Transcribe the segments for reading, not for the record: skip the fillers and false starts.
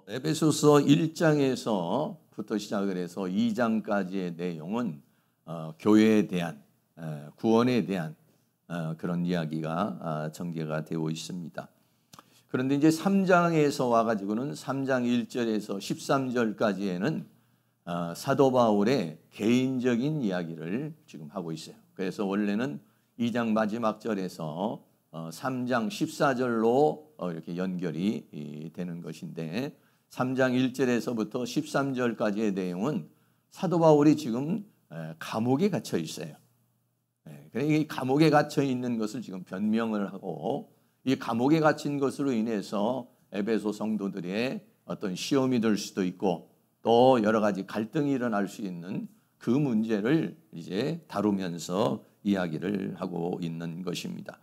에베소서 1장에서부터 시작을 해서 2장까지의 내용은 교회에 대한 구원에 대한 그런 이야기가 전개가 되어 있습니다. 그런데 이제 3장에서 와가지고는 3장 1절에서 13절까지에는 사도 바울의 개인적인 이야기를 지금 하고 있어요. 그래서 원래는 2장 마지막 절에서 3장 14절로 이렇게 연결이 되는 것인데 3장 1절에서부터 13절까지의 내용은 사도 바울이 지금 감옥에 갇혀 있어요. 이 감옥에 갇혀 있는 것을 지금 변명을 하고 이 감옥에 갇힌 것으로 인해서 에베소 성도들의 어떤 시험이 될 수도 있고 또 여러 가지 갈등이 일어날 수 있는 그 문제를 이제 다루면서 이야기를 하고 있는 것입니다.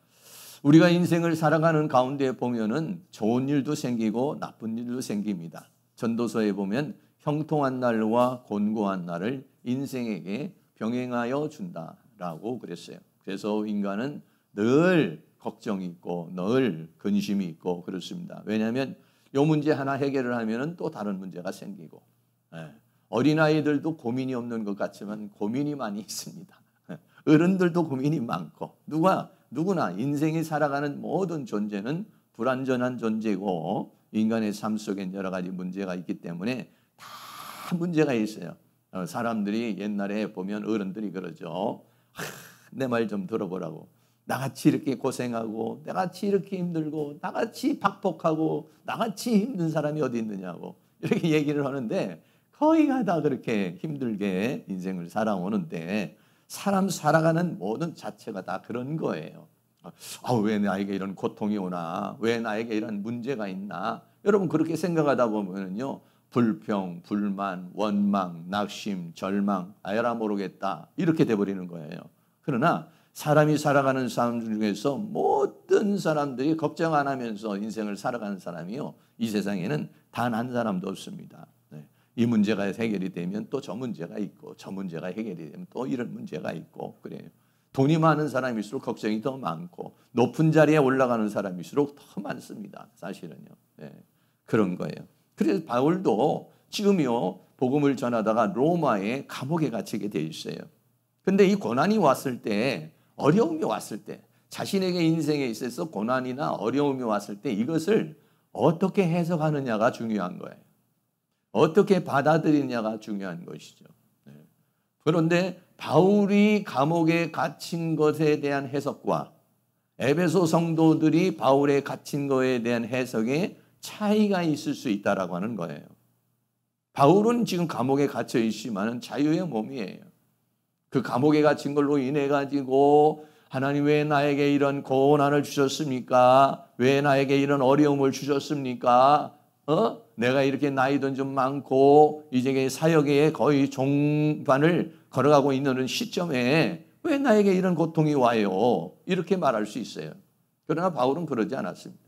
우리가 인생을 살아가는 가운데 보면은 좋은 일도 생기고 나쁜 일도 생깁니다. 전도서에 보면 형통한 날과 곤고한 날을 인생에게 병행하여 준다라고 그랬어요. 그래서 인간은 늘 걱정이 있고 늘 근심이 있고 그렇습니다. 왜냐하면 이 문제 하나 해결을 하면은 또 다른 문제가 생기고 어린아이들도 고민이 없는 것 같지만 고민이 많이 있습니다. 어른들도 고민이 많고 누구나 인생이 살아가는 모든 존재는 불완전한 존재고 인간의 삶 속엔 여러 가지 문제가 있기 때문에 다 문제가 있어요. 사람들이 옛날에 보면 어른들이 그러죠. 내 말 좀 들어보라고. 나같이 이렇게 고생하고 나같이 이렇게 힘들고 나같이 박복하고 나같이 힘든 사람이 어디 있느냐고 이렇게 얘기를 하는데 거의가 다 그렇게 힘들게 인생을 살아오는데 사람 살아가는 모든 자체가 다 그런 거예요. 왜 나에게 이런 고통이 오나? 왜 나에게 이런 문제가 있나? 여러분 그렇게 생각하다 보면요. 불평, 불만, 원망, 낙심, 절망, 아야라 모르겠다 이렇게 돼버리는 거예요. 그러나 사람이 살아가는 삶 중에서 모든 사람들이 걱정 안 하면서 인생을 살아가는 사람이요. 이 세상에는 단 한 사람도 없습니다. 이 문제가 해결이 되면 또 저 문제가 있고 저 문제가 해결이 되면 또 이런 문제가 있고 그래요. 돈이 많은 사람일수록 걱정이 더 많고 높은 자리에 올라가는 사람일수록 더 많습니다. 사실은요. 그런 거예요. 그래서 바울도 지금요 복음을 전하다가 로마의 감옥에 갇히게 돼 있어요. 근데 이 고난이 왔을 때 어려움이 왔을 때 자신에게 인생에 있어서 고난이나 어려움이 왔을 때 이것을 어떻게 해석하느냐가 중요한 거예요. 어떻게 받아들이냐가 중요한 것이죠. 그런데 바울이 감옥에 갇힌 것에 대한 해석과 에베소 성도들이 바울에 갇힌 것에 대한 해석에 차이가 있을 수 있다라고 하는 거예요. 바울은 지금 감옥에 갇혀 있지만 자유의 몸이에요. 그 감옥에 갇힌 걸로 인해 가지고 하나님 왜 나에게 이런 고난을 주셨습니까? 왜 나에게 이런 어려움을 주셨습니까? 내가 이렇게 나이도 좀 많고 이제 사역의 거의 종반을 걸어가고 있는 시점에 왜 나에게 이런 고통이 와요? 이렇게 말할 수 있어요. 그러나 바울은 그러지 않았습니다.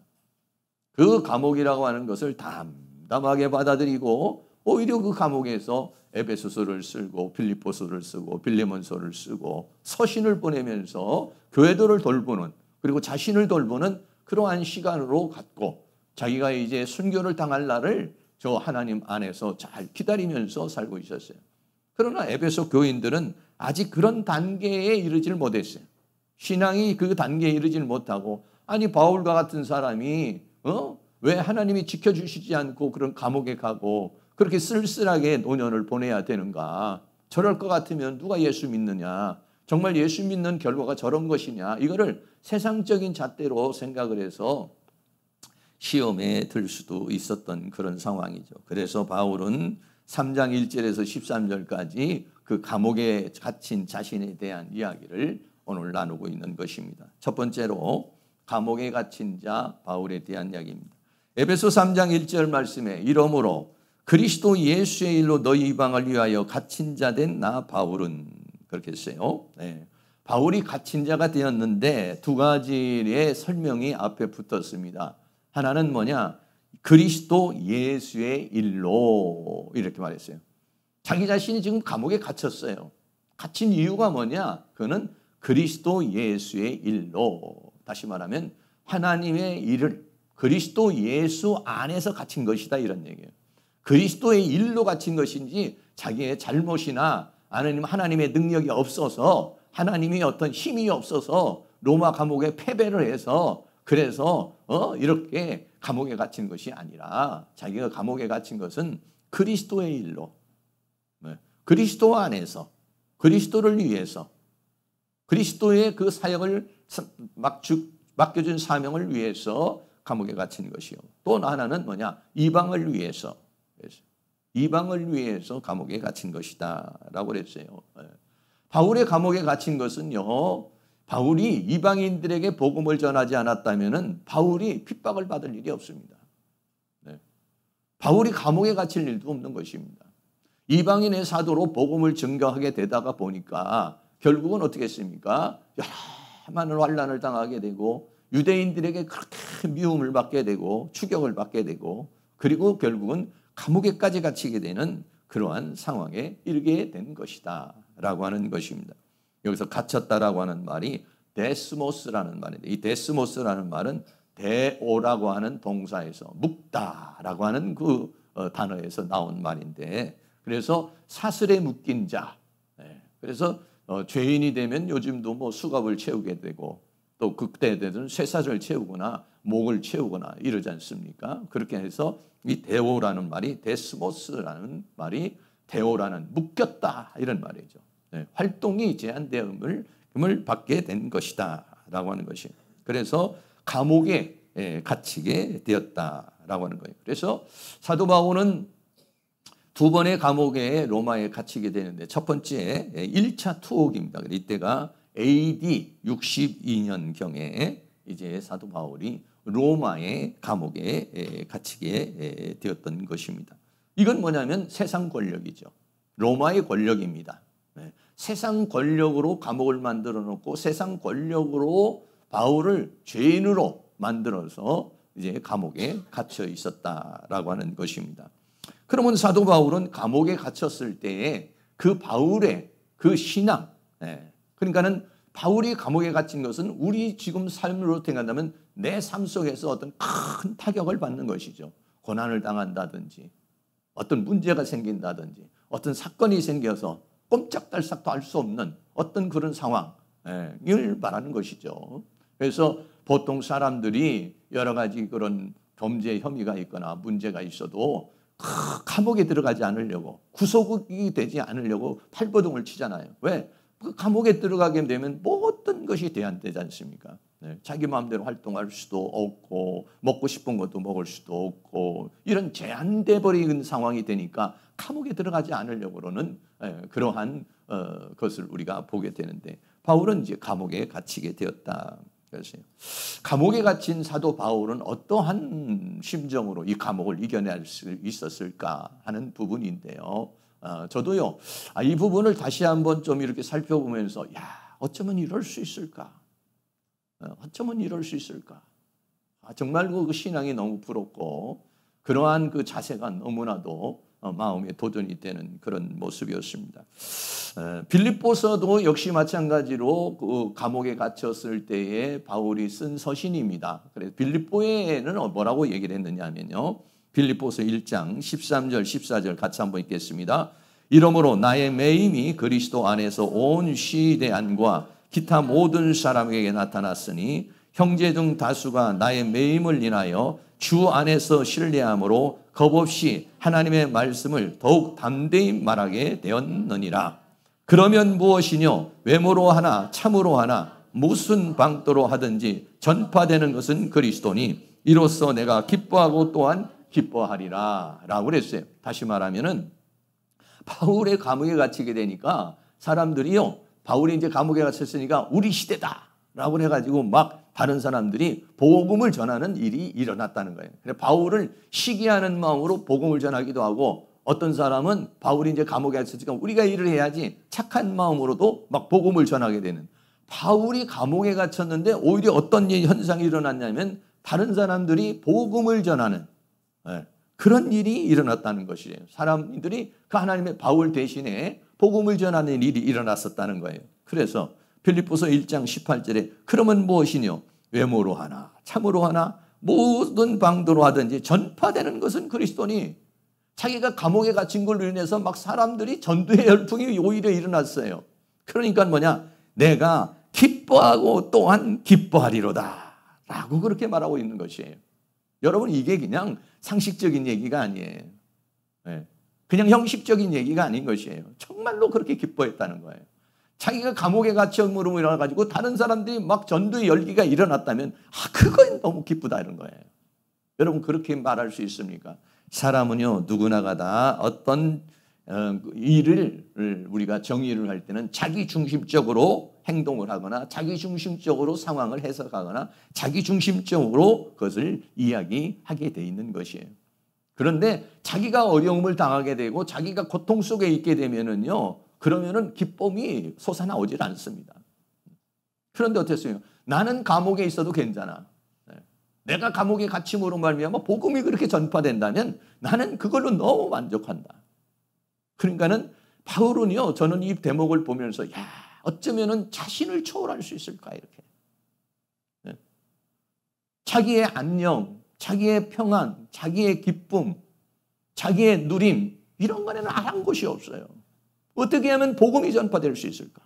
그 감옥이라고 하는 것을 담담하게 받아들이고 오히려 그 감옥에서 에베소서를 쓰고 빌립보서를 쓰고 빌레몬서를 쓰고 서신을 보내면서 교회들을 돌보는 그리고 자신을 돌보는 그러한 시간으로 갖고 자기가 이제 순교를 당할 날을 저 하나님 안에서 잘 기다리면서 살고 있었어요. 그러나 에베소 교인들은 아직 그런 단계에 이르질 못했어요. 신앙이 그 단계에 이르질 못하고 아니 바울과 같은 사람이 왜 하나님이 지켜주시지 않고 그런 감옥에 가고 그렇게 쓸쓸하게 노년을 보내야 되는가? 저럴 것 같으면 누가 예수 믿느냐? 정말 예수 믿는 결과가 저런 것이냐? 이거를 세상적인 잣대로 생각을 해서 시험에 들 수도 있었던 그런 상황이죠. 그래서 바울은 3장 1절에서 13절까지 그 감옥에 갇힌 자신에 대한 이야기를 오늘 나누고 있는 것입니다. 첫 번째로 감옥에 갇힌 자 바울에 대한 이야기입니다. 에베소 3장 1절 말씀에 이러므로 그리스도 예수의 일로 너희 이방을 위하여 갇힌 자 된 나 바울은 그렇게 했어요. 바울이 갇힌 자가 되었는데 두 가지의 설명이 앞에 붙었습니다. 하나는 뭐냐? 그리스도 예수의 일로 이렇게 말했어요. 자기 자신이 지금 감옥에 갇혔어요. 갇힌 이유가 뭐냐? 그는 그리스도 예수의 일로 다시 말하면 하나님의 일을 그리스도 예수 안에서 갇힌 것이다 이런 얘기예요. 그리스도의 일로 갇힌 것인지 자기의 잘못이나 하나님의 능력이 없어서 하나님이 어떤 힘이 없어서 로마 감옥에 패배를 해서 그래서 이렇게 감옥에 갇힌 것이 아니라 자기가 감옥에 갇힌 것은 그리스도의 일로 그리스도 안에서 그리스도를 위해서 그리스도의 그 사역을 맡겨준 사명을 위해서 감옥에 갇힌 것이요. 또 하나는 뭐냐? 이방을 위해서 감옥에 갇힌 것이다 라고 그랬어요. 바울의 감옥에 갇힌 것은요, 바울이 이방인들에게 복음을 전하지 않았다면 바울이 핍박을 받을 일이 없습니다. 바울이 감옥에 갇힐 일도 없는 것입니다. 이방인의 사도로 복음을 증거하게 되다가 보니까 결국은 어떻게 했습니까? 여러 많은 환난을 당하게 되고 유대인들에게 그렇게 미움을 받게 되고 추격을 받게 되고 그리고 결국은 감옥에까지 갇히게 되는 그러한 상황에 이르게 된 것이다 라고 하는 것입니다. 여기서 갇혔다라고 하는 말이 데스모스라는 말인데 이 데스모스라는 말은 데오라고 하는 동사에서 묶다라고 하는 그 단어에서 나온 말인데 그래서 사슬에 묶인 자. 그래서 죄인이 되면 요즘도 뭐 수갑을 채우게 되고 또 그때 되든 쇠사슬을 채우거나 목을 채우거나 이러지 않습니까? 그렇게 해서 이 데오라는 말이 데스모스라는 말이 데오라는 묶였다 이런 말이죠. 활동이 제한됨을 받게 된 것이다 라고 하는 것이. 그래서 감옥에 갇히게 되었다라고 하는 거예요. 그래서 사도 바울은 두 번의 감옥에 로마에 갇히게 되는데 첫 번째 1차 투옥입니다. 이때가 AD 62년경에 이제 사도 바울이 로마의 감옥에 갇히게 되었던 것입니다. 이건 뭐냐면 세상 권력이죠. 로마의 권력입니다. 세상 권력으로 감옥을 만들어 놓고 세상 권력으로 바울을 죄인으로 만들어서 이제 감옥에 갇혀 있었다라고 하는 것입니다. 그러면 사도 바울은 감옥에 갇혔을 때에 그 바울의 그 신앙, 그러니까는 바울이 감옥에 갇힌 것은 우리 지금 삶으로 생각한다면 내 삶 속에서 어떤 큰 타격을 받는 것이죠. 고난을 당한다든지 어떤 문제가 생긴다든지 어떤 사건이 생겨서 꼼짝달싹도 할 수 없는 어떤 그런 상황을 말하는 것이죠. 그래서 보통 사람들이 여러 가지 그런 범죄 혐의가 있거나 문제가 있어도 감옥에 들어가지 않으려고 구속이 되지 않으려고 발버둥을 치잖아요. 왜? 감옥에 들어가게 되면 모든 것이 제한되지 않습니까? 자기 마음대로 활동할 수도 없고 먹고 싶은 것도 먹을 수도 없고 이런 제한돼 버린 상황이 되니까 감옥에 들어가지 않으려고는 그러한 것을 우리가 보게 되는데 바울은 이제 감옥에 갇히게 되었다. 그래서 감옥에 갇힌 사도 바울은 어떠한 심정으로 이 감옥을 이겨낼 수 있었을까 하는 부분인데요. 저도요, 이 부분을 다시 한번 좀 이렇게 살펴보면서, 어쩌면 이럴 수 있을까? 어쩌면 이럴 수 있을까? 정말 그 신앙이 너무 부럽고, 그러한 그 자세가 너무나도 마음에 도전이 되는 그런 모습이었습니다. 빌립보서도 역시 마찬가지로 그 감옥에 갇혔을 때에 바울이 쓴 서신입니다. 그래서 빌립보에는 뭐라고 얘기를 했느냐 하면요. 빌립보서 1장 13절 14절 같이 한번 읽겠습니다. 이러므로 나의 매임이 그리스도 안에서 온 시대 안과 기타 모든 사람에게 나타났으니 형제 중 다수가 나의 매임을 인하여 주 안에서 신뢰함으로 겁없이 하나님의 말씀을 더욱 담대히 말하게 되었느니라. 그러면 무엇이뇨? 외모로 하나 참으로 하나 무슨 방도로 하든지 전파되는 것은 그리스도니 이로써 내가 기뻐하고 또한 기뻐하리라 라고 그랬어요. 다시 말하면은 바울의 감옥에 갇히게 되니까 사람들이요, 바울이 이제 감옥에 갇혔으니까 우리 시대다 라고 해가지고 막 다른 사람들이 복음을 전하는 일이 일어났다는 거예요. 그래서 바울을 시기하는 마음으로 복음을 전하기도 하고 어떤 사람은 바울이 이제 감옥에 갇혔으니까 우리가 일을 해야지 착한 마음으로도 막 복음을 전하게 되는, 바울이 감옥에 갇혔는데 오히려 어떤 현상이 일어났냐면 다른 사람들이 복음을 전하는 그런 일이 일어났다는 것이에요. 사람들이 그 하나님의 바울 대신에 복음을 전하는 일이 일어났었다는 거예요. 그래서 빌립보서 1장 18절에 그러면 무엇이뇨? 외모로 하나 참으로 하나 모든 방도로 하든지 전파되는 것은 그리스도니 자기가 감옥에 갇힌 걸로 인해서 막 사람들이 전도의 열풍이 오히려 일어났어요. 그러니까 뭐냐? 내가 기뻐하고 또한 기뻐하리로다 라고 그렇게 말하고 있는 것이에요. 여러분, 이게 그냥 상식적인 얘기가 아니에요. 그냥 형식적인 얘기가 아닌 것이에요. 정말로 그렇게 기뻐했다는 거예요. 자기가 감옥에 갇힘으로 일어나가지고 다른 사람들이 막 전도의 열기가 일어났다면 그건 너무 기쁘다 이런 거예요. 여러분, 그렇게 말할 수 있습니까? 사람은요, 누구나가 다 어떤 일을 우리가 정의를 할 때는 자기 중심적으로 행동을 하거나 자기 중심적으로 상황을 해석하거나 자기 중심적으로 그것을 이야기하게 돼 있는 것이에요. 그런데 자기가 어려움을 당하게 되고 자기가 고통 속에 있게 되면은요, 그러면은 기쁨이 솟아나오질 않습니다. 그런데 어땠어요? 나는 감옥에 있어도 괜찮아. 내가 감옥에 갇힘으로 말미암아 복음이 그렇게 전파된다면 나는 그걸로 너무 만족한다. 그러니까는 바울은요, 저는 이 대목을 보면서 어쩌면은 자신을 초월할 수 있을까 이렇게. 자기의 안녕, 자기의 평안, 자기의 기쁨, 자기의 누림 이런 거에는 아무 곳이 없어요. 어떻게 하면 복음이 전파될 수 있을까?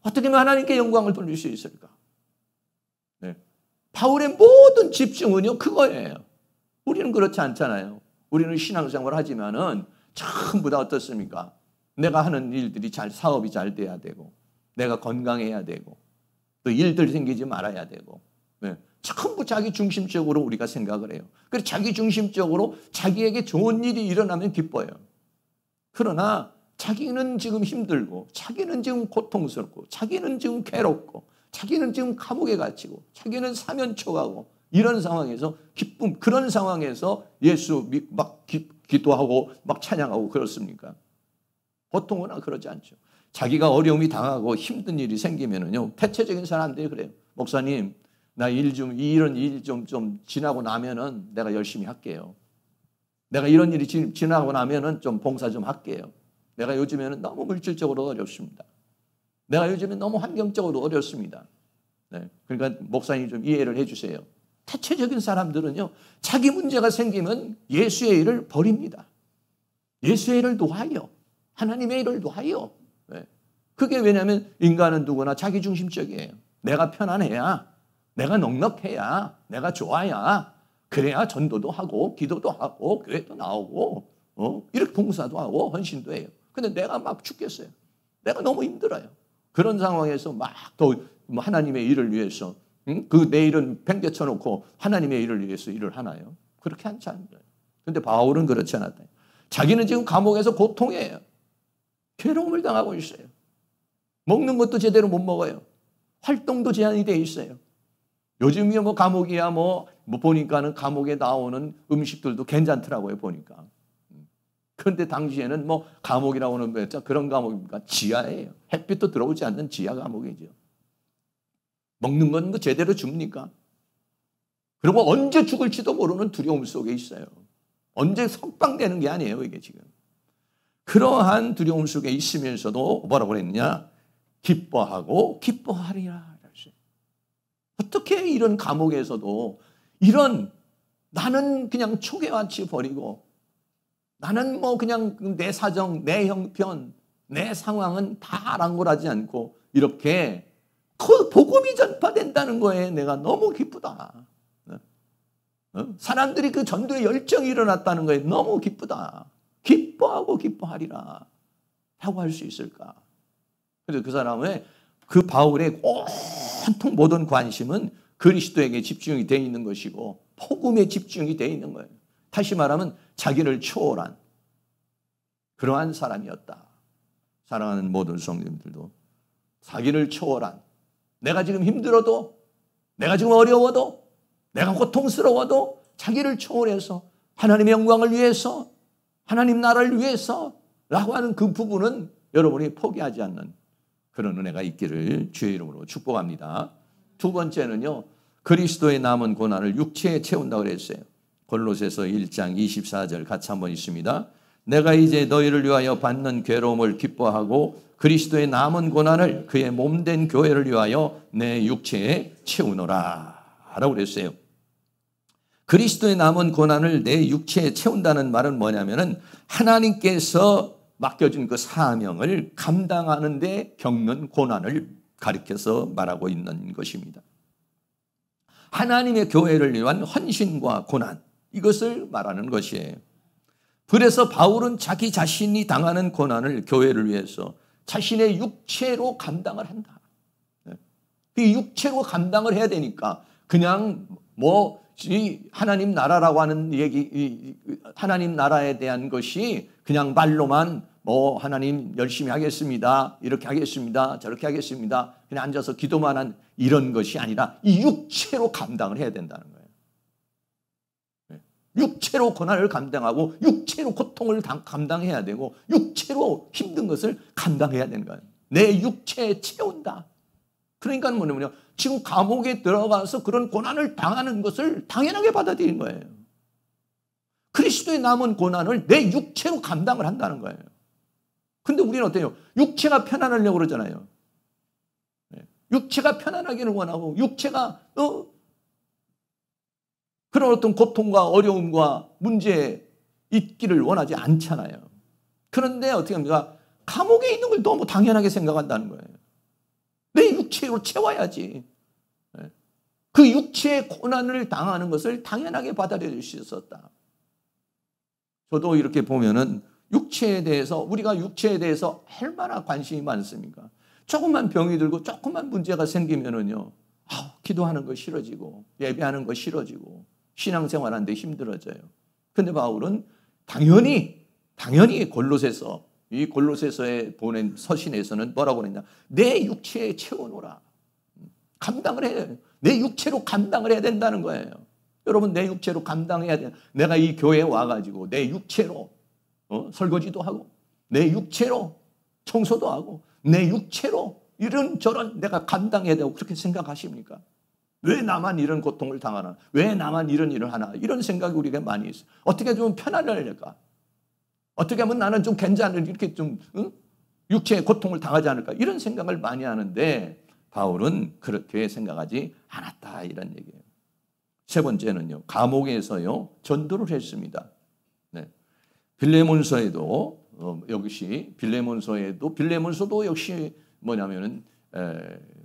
어떻게 하면 하나님께 영광을 돌릴 수 있을까? 바울의 모든 집중은요, 그거예요. 우리는 그렇지 않잖아요. 우리는 신앙생활을 하지만은 전부 다 어떻습니까? 내가 하는 일들이 사업이 잘 돼야 되고, 내가 건강해야 되고, 또 일들 생기지 말아야 되고, 전부 자기 중심적으로 우리가 생각을 해요. 그래서 자기 중심적으로 자기에게 좋은 일이 일어나면 기뻐요. 그러나 자기는 지금 힘들고, 자기는 지금 고통스럽고, 자기는 지금 괴롭고, 자기는 지금 감옥에 갇히고, 자기는 사면초가고, 이런 상황에서 기쁨, 그런 상황에서 예수 막 기도하고 막 찬양하고 그렇습니까? 보통은 그러지 않죠. 자기가 어려움이 당하고 힘든 일이 생기면은요, 대체적인 사람들이 그래요. 목사님, 나 이런 일 좀 지나고 나면은 내가 열심히 할게요. 내가 이런 일이 지나고 나면은 좀 봉사 좀 할게요. 내가 요즘에는 너무 물질적으로 어렵습니다. 내가 요즘에 너무 환경적으로 어렵습니다. 그러니까 목사님 좀 이해를 해주세요. 대체적인 사람들은요, 자기 문제가 생기면 예수의 일을 버립니다. 예수의 일을 놓아요. 하나님의 일을 놓아요. 그게 왜냐하면 인간은 누구나 자기 중심적이에요. 내가 편안해야, 내가 넉넉해야, 내가 좋아야, 그래야 전도도 하고 기도도 하고 교회도 나오고 이렇게 봉사도 하고 헌신도 해요. 근데 내가 막 죽겠어요. 내가 너무 힘들어요. 그런 상황에서 막 또 하나님의 일을 위해서 그 내일은 팽개쳐 놓고 하나님의 일을 위해서 일을 하나요? 그렇게 하지 않아요. 그런데 바울은 그렇지 않았다. 자기는 지금 감옥에서 고통이에요. 괴로움을 당하고 있어요. 먹는 것도 제대로 못 먹어요. 활동도 제한이 돼 있어요. 요즘이야 뭐 감옥이야 뭐 보니까는 감옥에 나오는 음식들도 괜찮더라고요, 보니까. 그런데 당시에는 뭐 감옥이라고 하는 거 그런 감옥입니까? 지하예요. 햇빛도 들어오지 않는 지하 감옥이죠. 먹는 건 뭐 제대로 줍니까? 그리고 언제 죽을지도 모르는 두려움 속에 있어요. 언제 석방되는 게 아니에요, 이게 지금. 그러한 두려움 속에 있으면서도 뭐라고 그랬느냐? 기뻐하고 기뻐하리라. 어떻게 이런 감옥에서도 이런 나는 그냥 초계와치 버리고 나는 뭐 그냥 내 사정, 내 형편, 내 상황은 다 아랑곳하지 않고 이렇게 그 복음이 전파된다는 거에 내가 너무 기쁘다. 사람들이 그 전도의 열정이 일어났다는 거에 너무 기쁘다. 기뻐하고 기뻐하리라. 라고 할 수 있을까? 그래서 그 사람의 그 바울의 온통 모든 관심은 그리스도에게 집중이 되어 있는 것이고 복음에 집중이 되어 있는 거예요. 다시 말하면 자기를 초월한 그러한 사람이었다. 사랑하는 모든 성도님들도 자기를 초월한 내가 지금 힘들어도 내가 지금 어려워도 내가 고통스러워도 자기를 초월해서 하나님의 영광을 위해서 하나님 나라를 위해서라고 하는 그 부분은 여러분이 포기하지 않는 그런 은혜가 있기를 주의 이름으로 축복합니다. 두 번째는요, 그리스도의 남은 고난을 육체에 채운다고 그랬어요. 골로새서 1장 24절 같이 한번 있습니다. 내가 이제 너희를 위하여 받는 괴로움을 기뻐하고 그리스도의 남은 고난을 그의 몸된 교회를 위하여 내 육체에 채우노라 라고 그랬어요. 그리스도의 남은 고난을 내 육체에 채운다는 말은 뭐냐면은 하나님께서 맡겨준 그 사명을 감당하는 데 겪는 고난을 가리켜서 말하고 있는 것입니다. 하나님의 교회를 위한 헌신과 고난, 이것을 말하는 것이에요. 그래서 바울은 자기 자신이 당하는 고난을 교회를 위해서 자신의 육체로 감당을 한다. 그 육체로 감당을 해야 되니까 그냥 하나님 나라라고 하는 얘기, 하나님 나라에 대한 것이 그냥 말로만 하나님 열심히 하겠습니다, 이렇게 하겠습니다, 저렇게 하겠습니다, 그냥 앉아서 기도만 한 이런 것이 아니라 이 육체로 감당을 해야 된다는 거예요. 육체로 고난을 감당하고 육체로 고통을 감당해야 되고 육체로 힘든 것을 감당해야 되는 거예요. 내 육체에 채운다. 그러니까 뭐냐면요, 지금 감옥에 들어가서 그런 고난을 당하는 것을 당연하게 받아들인 거예요. 그리스도의 남은 고난을 내 육체로 감당을 한다는 거예요. 근데 우리는 어때요? 육체가 편안하려고 그러잖아요. 육체가 편안하기를 원하고 육체가 그런 어떤 고통과 어려움과 문제에 있기를 원하지 않잖아요. 그런데 어떻게 합니까? 감옥에 있는 걸 너무 당연하게 생각한다는 거예요. 내 육체로 채워야지. 그 육체의 고난을 당하는 것을 당연하게 받아들일 수 있었다. 저도 이렇게 보면은 육체에 대해서, 우리가 육체에 대해서 얼마나 관심이 많습니까? 조금만 병이 들고 조금만 문제가 생기면은요, 기도하는 거 싫어지고 예배하는 거 싫어지고 신앙생활하는데 힘들어져요. 근데 바울은 당연히 이 골로새서에 보낸 서신에서는 뭐라고 그랬냐? 내 육체에 채워놓으라. 감당을 해야, 내 육체로 감당을 해야 된다는 거예요. 여러분, 내 육체로 감당해야 돼. 내가 이 교회에 와가지고 내 육체로 설거지도 하고, 내 육체로 청소도 하고, 내 육체로 이런저런 내가 감당해야 되고, 그렇게 생각하십니까? 왜 나만 이런 고통을 당하나? 왜 나만 이런 일을 하나? 이런 생각이 우리가 많이 있어요. 어떻게 좀 편안할까? 어떻게 하면 나는 좀 괜찮은, 이렇게 좀 육체의 고통을 당하지 않을까? 이런 생각을 많이 하는데 바울은 그렇게 생각하지 않았다, 이런 얘기예요. 세 번째는요, 감옥에서요 전도를 했습니다. 빌레몬서에도 빌레몬서도 역시 뭐냐면은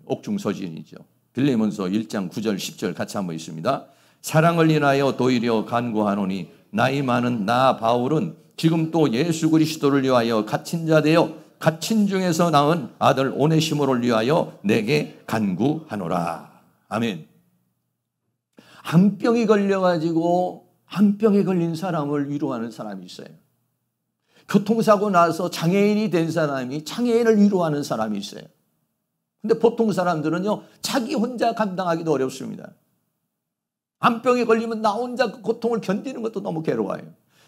옥중서신이죠. 빌레몬서 1장 9절 10절 같이 한번 있습니다. 사랑을 인하여 도리어 간구하노니 나이 많은 나 바울은 지금 또 예수 그리스도를 위하여 갇힌 자 되어 갇힌 중에서 낳은 아들 오네시모를 위하여 내게 간구하노라. 아멘. 암병이 걸려가지고 암병에 걸린 사람을 위로하는 사람이 있어요. 교통사고 나서 장애인이 된 사람이 장애인을 위로하는 사람이 있어요. 근데 보통 사람들은요, 자기 혼자 감당하기도 어렵습니다. 암병에 걸리면 나 혼자 그 고통을 견디는 것도 너무 괴로워요.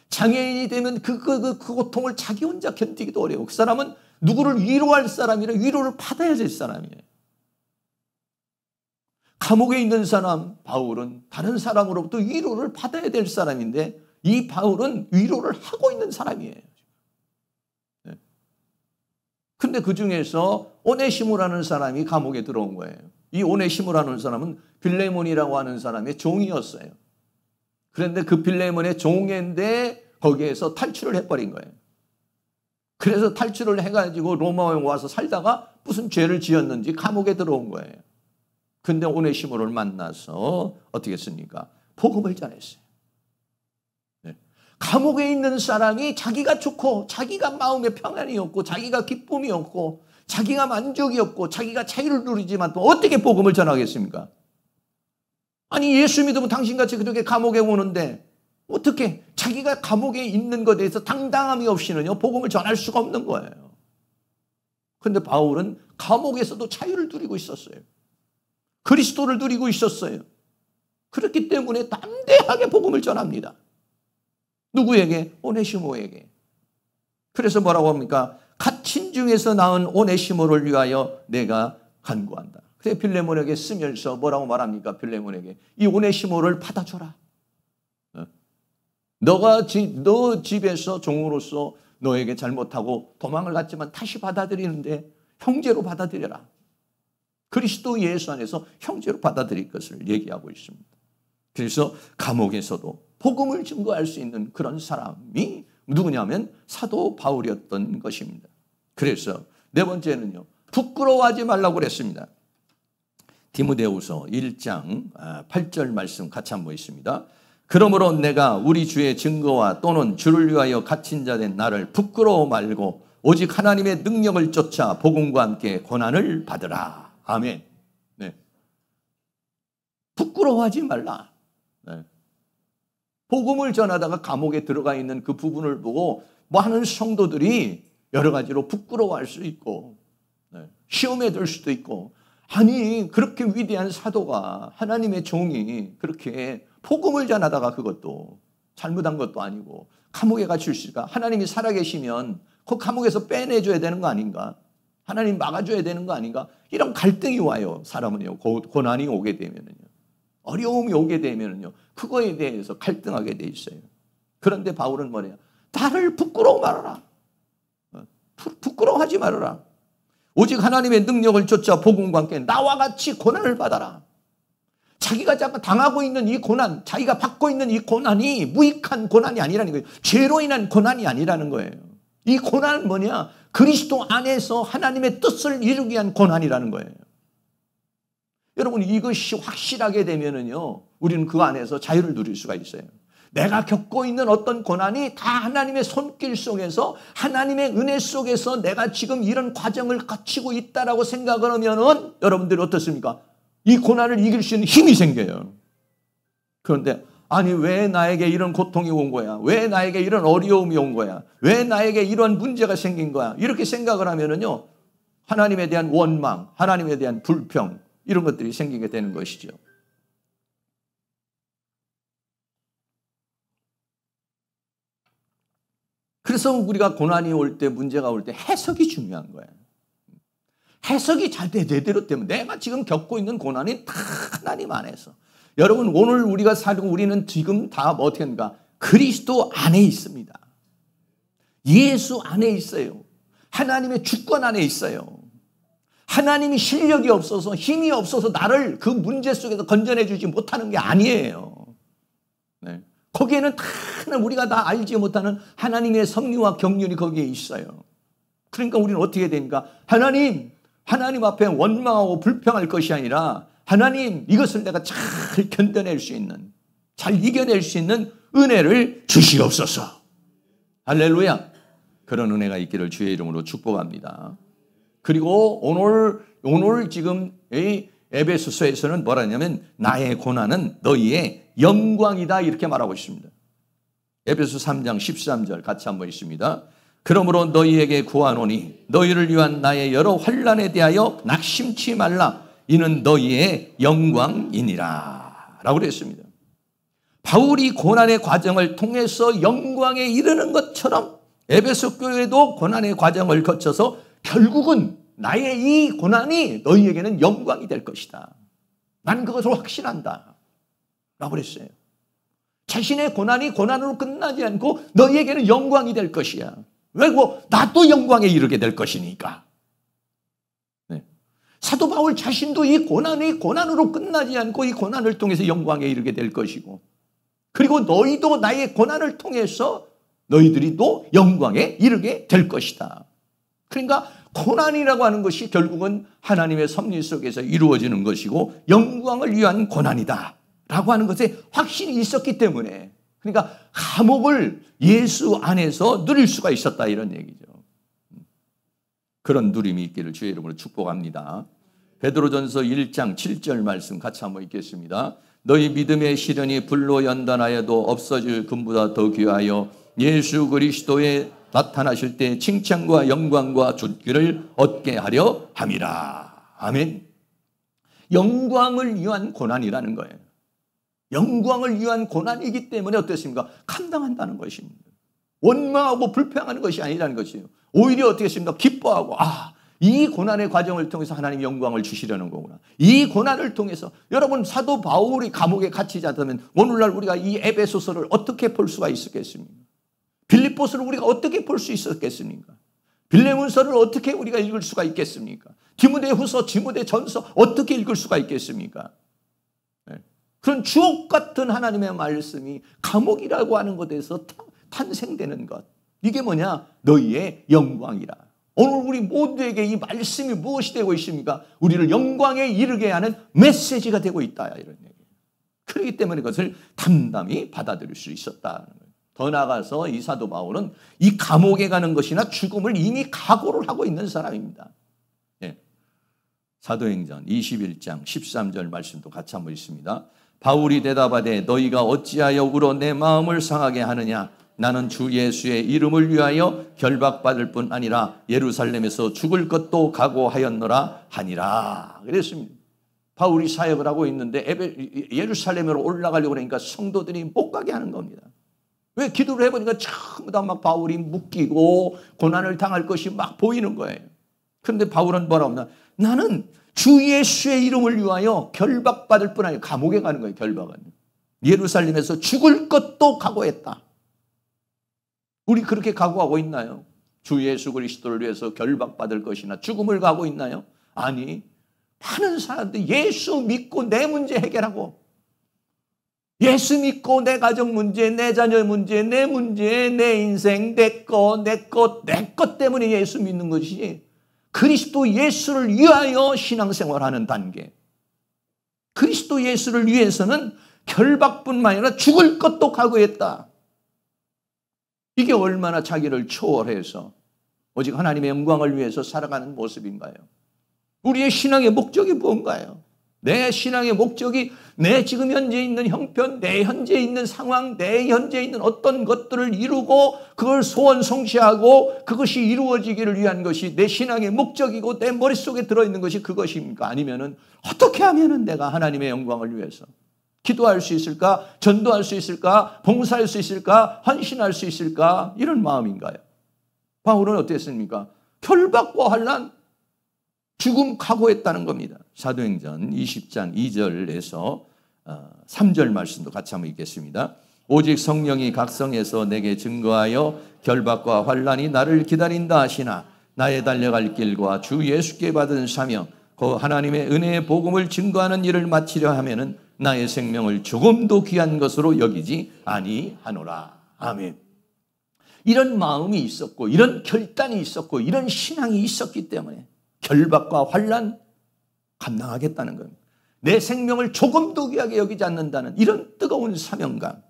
장애인이 되면 그 고통을 자기 혼자 견디기도 어려워. 그 사람은 누구를 위로할 사람이라 위로를 받아야 될 사람이에요. 감옥에 있는 사람 바울은 다른 사람으로부터 위로를 받아야 될 사람인데 이 바울은 위로를 하고 있는 사람이에요. 근데 그 중에서 오네시모라는 사람이 감옥에 들어온 거예요. 이 오네시모라는 사람은 빌레몬이라고 하는 사람의 종이었어요. 그런데 그 빌레몬의 종인데 거기에서 탈출을 해버린 거예요. 그래서 탈출을 해가지고 로마에 와서 살다가 무슨 죄를 지었는지 감옥에 들어온 거예요. 근데 오네시모를 만나서 어떻게 했습니까? 복음을 전했어요. 감옥에 있는 사람이 자기가 좋고 자기가 마음에 평안이 없고 자기가 기쁨이 없고 자기가 만족이 없고 자기가 자유를 누리지만 또 어떻게 복음을 전하겠습니까? 아니, 예수 믿으면 당신같이 그렇게 감옥에 오는데 어떻게 자기가 감옥에 있는 것에 대해서 당당함이 없이는요 복음을 전할 수가 없는 거예요. 그런데 바울은 감옥에서도 자유를 누리고 있었어요. 그리스도를 누리고 있었어요. 그렇기 때문에 담대하게 복음을 전합니다. 누구에게? 오네시모에게. 그래서 뭐라고 합니까? 갇힌 중에서 낳은 오네시모를 위하여 내가 간구한다. 그래서 빌레몬에게 쓰면서 뭐라고 말합니까? 빌레몬에게 이 오네시모를 받아줘라. 너 집에서 종으로서 너에게 잘못하고 도망을 갔지만 다시 받아들이는데 형제로 받아들여라. 그리스도 예수 안에서 형제로 받아들일 것을 얘기하고 있습니다. 그래서 감옥에서도 복음을 증거할 수 있는 그런 사람이 누구냐면 사도 바울이었던 것입니다. 그래서 네 번째는요, 부끄러워하지 말라고 그랬습니다. 디모데후서 1장 8절 말씀 같이 한번 있습니다. 그러므로 내가 우리 주의 증거와 또는 주를 위하여 갇힌 자 된 나를 부끄러워 말고 오직 하나님의 능력을 쫓아 복음과 함께 고난을 받으라. 아멘. 네. 부끄러워하지 말라. 네. 복음을 전하다가 감옥에 들어가 있는 그 부분을 보고 많은 성도들이 여러 가지로 부끄러워할 수 있고, 네. 시험에 들 수도 있고, 아니 그렇게 위대한 사도가, 하나님의 종이 그렇게 복음을 전하다가 그것도 잘못한 것도 아니고 감옥에 갇힐 수 있을까? 하나님이 살아계시면 그 감옥에서 빼내줘야 되는 거 아닌가? 하나님 막아줘야 되는 거 아닌가? 이런 갈등이 와요. 사람은요, 고난이 오게 되면은요, 어려움이 오게 되면은요, 그거에 대해서 갈등하게 돼 있어요. 그런데 바울은 뭐래요? 나를 부끄러워 말아라. 부끄러워하지 말아라. 오직 하나님의 능력을 쫓아 복음과 함께 나와 같이 고난을 받아라. 자기가 자꾸 당하고 있는 이 고난, 자기가 받고 있는 이 고난이 무익한 고난이 아니라는 거예요. 죄로 인한 고난이 아니라는 거예요. 이 고난은 뭐냐? 그리스도 안에서 하나님의 뜻을 이루기 위한 고난이라는 거예요. 여러분, 이것이 확실하게 되면은요, 우리는 그 안에서 자유를 누릴 수가 있어요. 내가 겪고 있는 어떤 고난이 다 하나님의 손길 속에서, 하나님의 은혜 속에서 내가 지금 이런 과정을 거치고 있다라고 생각을 하면은 여러분들이 어떻습니까? 이 고난을 이길 수 있는 힘이 생겨요. 그런데 아니 왜 나에게 이런 고통이 온 거야? 왜 나에게 이런 어려움이 온 거야? 왜 나에게 이런 문제가 생긴 거야? 이렇게 생각을 하면은요, 하나님에 대한 원망, 하나님에 대한 불평, 이런 것들이 생기게 되는 것이죠. 그래서 우리가 고난이 올 때, 문제가 올 때 해석이 중요한 거예요. 해석이 잘 제대로 되면 내가 지금 겪고 있는 고난이 다 하나님 안에서. 여러분, 오늘 우리가 살고 우리는 지금 다 어떻게 합니까? 그리스도 안에 있습니다. 예수 안에 있어요. 하나님의 주권 안에 있어요. 하나님이 실력이 없어서, 힘이 없어서 나를 그 문제 속에서 건져내 주지 못하는 게 아니에요. 네. 거기에는 다 우리가 다 알지 못하는 하나님의 섭리와 경륜이 거기에 있어요. 그러니까 우리는 어떻게 됩니까? 하나님 앞에 원망하고 불평할 것이 아니라, 하나님, 이것을 내가 잘 견뎌낼 수 있는, 잘 이겨낼 수 있는 은혜를 주시옵소서. 할렐루야. 그런 은혜가 있기를 주의 이름으로 축복합니다. 그리고 오늘 지금 이 에베소서에서는 뭐라 하냐면 나의 고난은 너희의 영광이다, 이렇게 말하고 있습니다. 에베소 3장 13절 같이 한번 있습니다. 그러므로 너희에게 구하노니 너희를 위한 나의 여러 환난에 대하여 낙심치 말라. 이는 너희의 영광이니라 라고 그랬습니다. 바울이 고난의 과정을 통해서 영광에 이르는 것처럼 에베소 교회도 고난의 과정을 거쳐서 결국은 나의 이 고난이 너희에게는 영광이 될 것이다. 나는 그것을 확신한다 라고 그랬어요. 자신의 고난이 고난으로 끝나지 않고 너희에게는 영광이 될 것이야. 왜? 나도 영광에 이르게 될 것이니까. 네. 사도 바울 자신도 이 고난이 고난으로 끝나지 않고 이 고난을 통해서 영광에 이르게 될 것이고, 그리고 너희도 나의 고난을 통해서 너희들이 또 영광에 이르게 될 것이다. 그러니까 고난이라고 하는 것이 결국은 하나님의 섭리 속에서 이루어지는 것이고 영광을 위한 고난이다 라고 하는 것에 확신이 있었기 때문에, 그러니까 감옥을 예수 안에서 누릴 수가 있었다, 이런 얘기죠. 그런 누림이 있기를 주의 이름으로 축복합니다. 베드로전서 1장 7절 말씀 같이 한번 읽겠습니다. 너희 믿음의 시련이 불로 연단하여도 없어질 금보다 더 귀하여 예수 그리스도의 나타나실 때 칭찬과 영광과 존귀를 얻게 하려 함이라. 아멘. 영광을 위한 고난이라는 거예요. 영광을 위한 고난이기 때문에 어떻습니까? 감당한다는 것입니다. 원망하고 불평하는 것이 아니라는 것이에요. 오히려 어떻게 했습니까? 기뻐하고, 이 고난의 과정을 통해서 하나님 영광을 주시려는 거구나. 이 고난을 통해서, 여러분, 사도 바울이 감옥에 갇히지 않다면 오늘날 우리가 이 에베소서를 어떻게 볼 수가 있었겠습니까? 빌립보서를 우리가 어떻게 볼 수 있었겠습니까? 빌레몬서를 어떻게 우리가 읽을 수가 있겠습니까? 디모데후서, 디모데전서 어떻게 읽을 수가 있겠습니까? 네. 그런 주옥 같은 하나님의 말씀이 감옥이라고 하는 것에서 탄생되는 것. 이게 뭐냐? 너희의 영광이라. 오늘 우리 모두에게 이 말씀이 무엇이 되고 있습니까? 우리를 영광에 이르게 하는 메시지가 되고 있다. 이런 얘기예요. 그렇기 때문에 그것을 담담히 받아들일 수 있었다는 거예요. 더 나아가서 이 사도 바울은 이 감옥에 가는 것이나 죽음을 이미 각오를 하고 있는 사람입니다. 예. 사도행전 21장 13절 말씀도 같이 한번 읽습니다. 바울이 대답하되 너희가 어찌하여 울어 내 마음을 상하게 하느냐? 나는 주 예수의 이름을 위하여 결박받을 뿐 아니라 예루살렘에서 죽을 것도 각오하였노라 하니라. 그랬습니다. 바울이 사역을 하고 있는데 예루살렘으로 올라가려고 그러니까 성도들이 못 가게 하는 겁니다. 왜? 기도를 해보니까 전부 다 막 바울이 묶이고 고난을 당할 것이 막 보이는 거예요. 그런데 바울은 뭐라고 하냐? 나는 주 예수의 이름을 위하여 결박받을 뿐 아니라 감옥에 가는 거예요. 결박은. 예루살렘에서 죽을 것도 각오했다. 우리 그렇게 각오하고 있나요? 주 예수 그리스도를 위해서 결박받을 것이나 죽음을 가고 있나요? 아니, 많은 사람들이 예수 믿고 내 문제 해결하고, 예수 믿고 내 가정 문제, 내 자녀 문제, 내 문제, 내 인생, 내 것 때문에 예수 믿는 것이 그리스도 예수를 위하여 신앙생활하는 단계. 그리스도 예수를 위해서는 결박뿐만 아니라 죽을 것도 각오했다. 이게 얼마나 자기를 초월해서 오직 하나님의 영광을 위해서 살아가는 모습인가요? 우리의 신앙의 목적이 뭔가요? 내 신앙의 목적이 내 지금 현재 있는 형편, 내 현재 있는 상황, 내 현재 있는 어떤 것들을 이루고 그걸 소원 성취하고 그것이 이루어지기를 위한 것이 내 신앙의 목적이고 내 머릿속에 들어있는 것이 그것입니까? 아니면은 어떻게 하면은 내가 하나님의 영광을 위해서 기도할 수 있을까? 전도할 수 있을까? 봉사할 수 있을까? 헌신할 수 있을까? 이런 마음인가요? 바울은 어땠습니까? 결박과 환난, 죽음 각오했다는 겁니다. 사도행전 20장 2절에서 3절 말씀도 같이 한번 읽겠습니다. 오직 성령이 각성해서 내게 증거하여 결박과 환난이 나를 기다린다 하시나 나의 달려갈 길과 주 예수께 받은 사명 그 하나님의 은혜의 복음을 증거하는 일을 마치려 하면은 나의 생명을 조금도 귀한 것으로 여기지 아니하노라. 아멘. 이런 마음이 있었고 이런 결단이 있었고 이런 신앙이 있었기 때문에 결박과 환난 감당하겠다는 겁니다. 내 생명을 조금도 귀하게 여기지 않는다는 이런 뜨거운 사명감.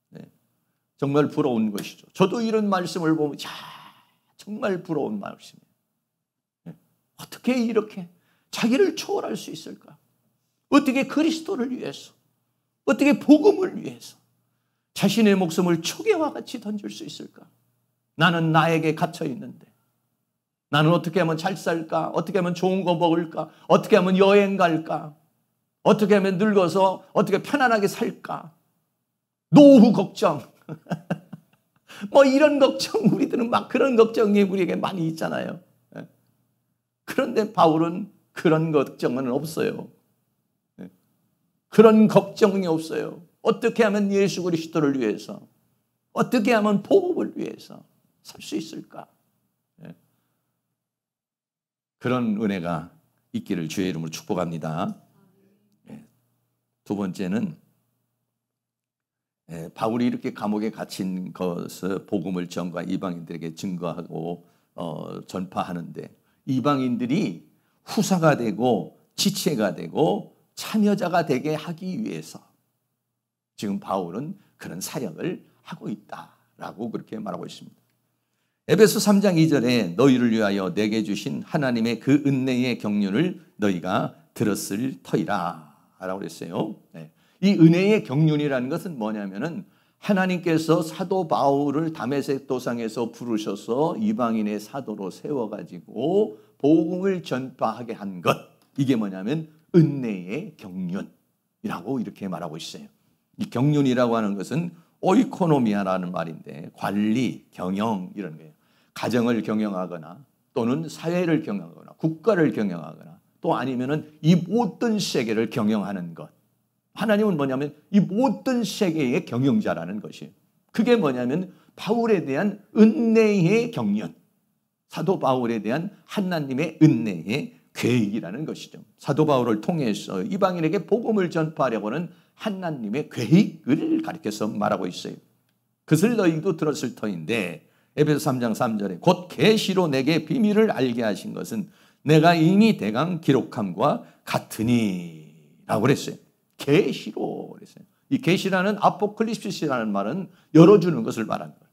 네. 정말 부러운 것이죠. 저도 이런 말씀을 보면 정말 부러운 말씀이에요. 네. 어떻게 이렇게 자기를 초월할 수 있을까? 어떻게 그리스도를 위해서, 어떻게 복음을 위해서 자신의 목숨을 초계와 같이 던질 수 있을까? 나는 나에게 갇혀 있는데 나는 어떻게 하면 잘 살까? 어떻게 하면 좋은 거 먹을까? 어떻게 하면 여행 갈까? 어떻게 하면 늙어서 어떻게 편안하게 살까? 노후 걱정. 뭐 이런 걱정, 우리들은 막 그런 걱정이 우리에게 많이 있잖아요. 그런데 바울은 그런 걱정은 없어요. 그런 걱정이 없어요. 어떻게 하면 예수 그리스도를 위해서, 어떻게 하면 복음을 위해서 살 수 있을까? 그런 은혜가 있기를 주의 이름으로 축복합니다. 두 번째는 바울이 이렇게 감옥에 갇힌 것을 복음을 전과 이방인들에게 증거하고 전파하는데 이방인들이 후사가 되고 지체가 되고 참여자가 되게 하기 위해서 지금 바울은 그런 사역을 하고 있다라고 그렇게 말하고 있습니다. 에베소 3장 2절에 너희를 위하여 내게 주신 하나님의 그 은혜의 경륜을 너희가 들었을 터이라 라고 그랬어요. 네. 이 은혜의 경륜이라는 것은 뭐냐면은 하나님께서 사도 바울을 다메섹 도상에서 부르셔서 이방인의 사도로 세워가지고 복음을 전파하게 한 것. 이게 뭐냐면 은혜의 경륜이라고 이렇게 말하고 있어요. 이 경륜이라고 하는 것은 오이코노미아라는 말인데 관리, 경영 이런 거예요. 가정을 경영하거나 또는 사회를 경영하거나 국가를 경영하거나 또 아니면은 이 모든 세계를 경영하는 것. 하나님은 뭐냐면 이 모든 세계의 경영자라는 것이에요. 그게 뭐냐면 바울에 대한 은혜의 경륜. 사도 바울에 대한 하나님의 은혜의 계획이라는 것이죠. 사도 바울을 통해서 이방인에게 복음을 전파하려고 하는 하나님의 계획을 가리켜서 말하고 있어요. 그것을 너희도 들었을 터인데 에베소 3장 3절에 곧 계시로 내게 비밀을 알게 하신 것은 내가 이미 대강 기록함과 같으니 라고 그랬어요. 계시로 그랬어요. 이 계시라는 아포클립시스라는 말은 열어주는 것을 말하는 거예요.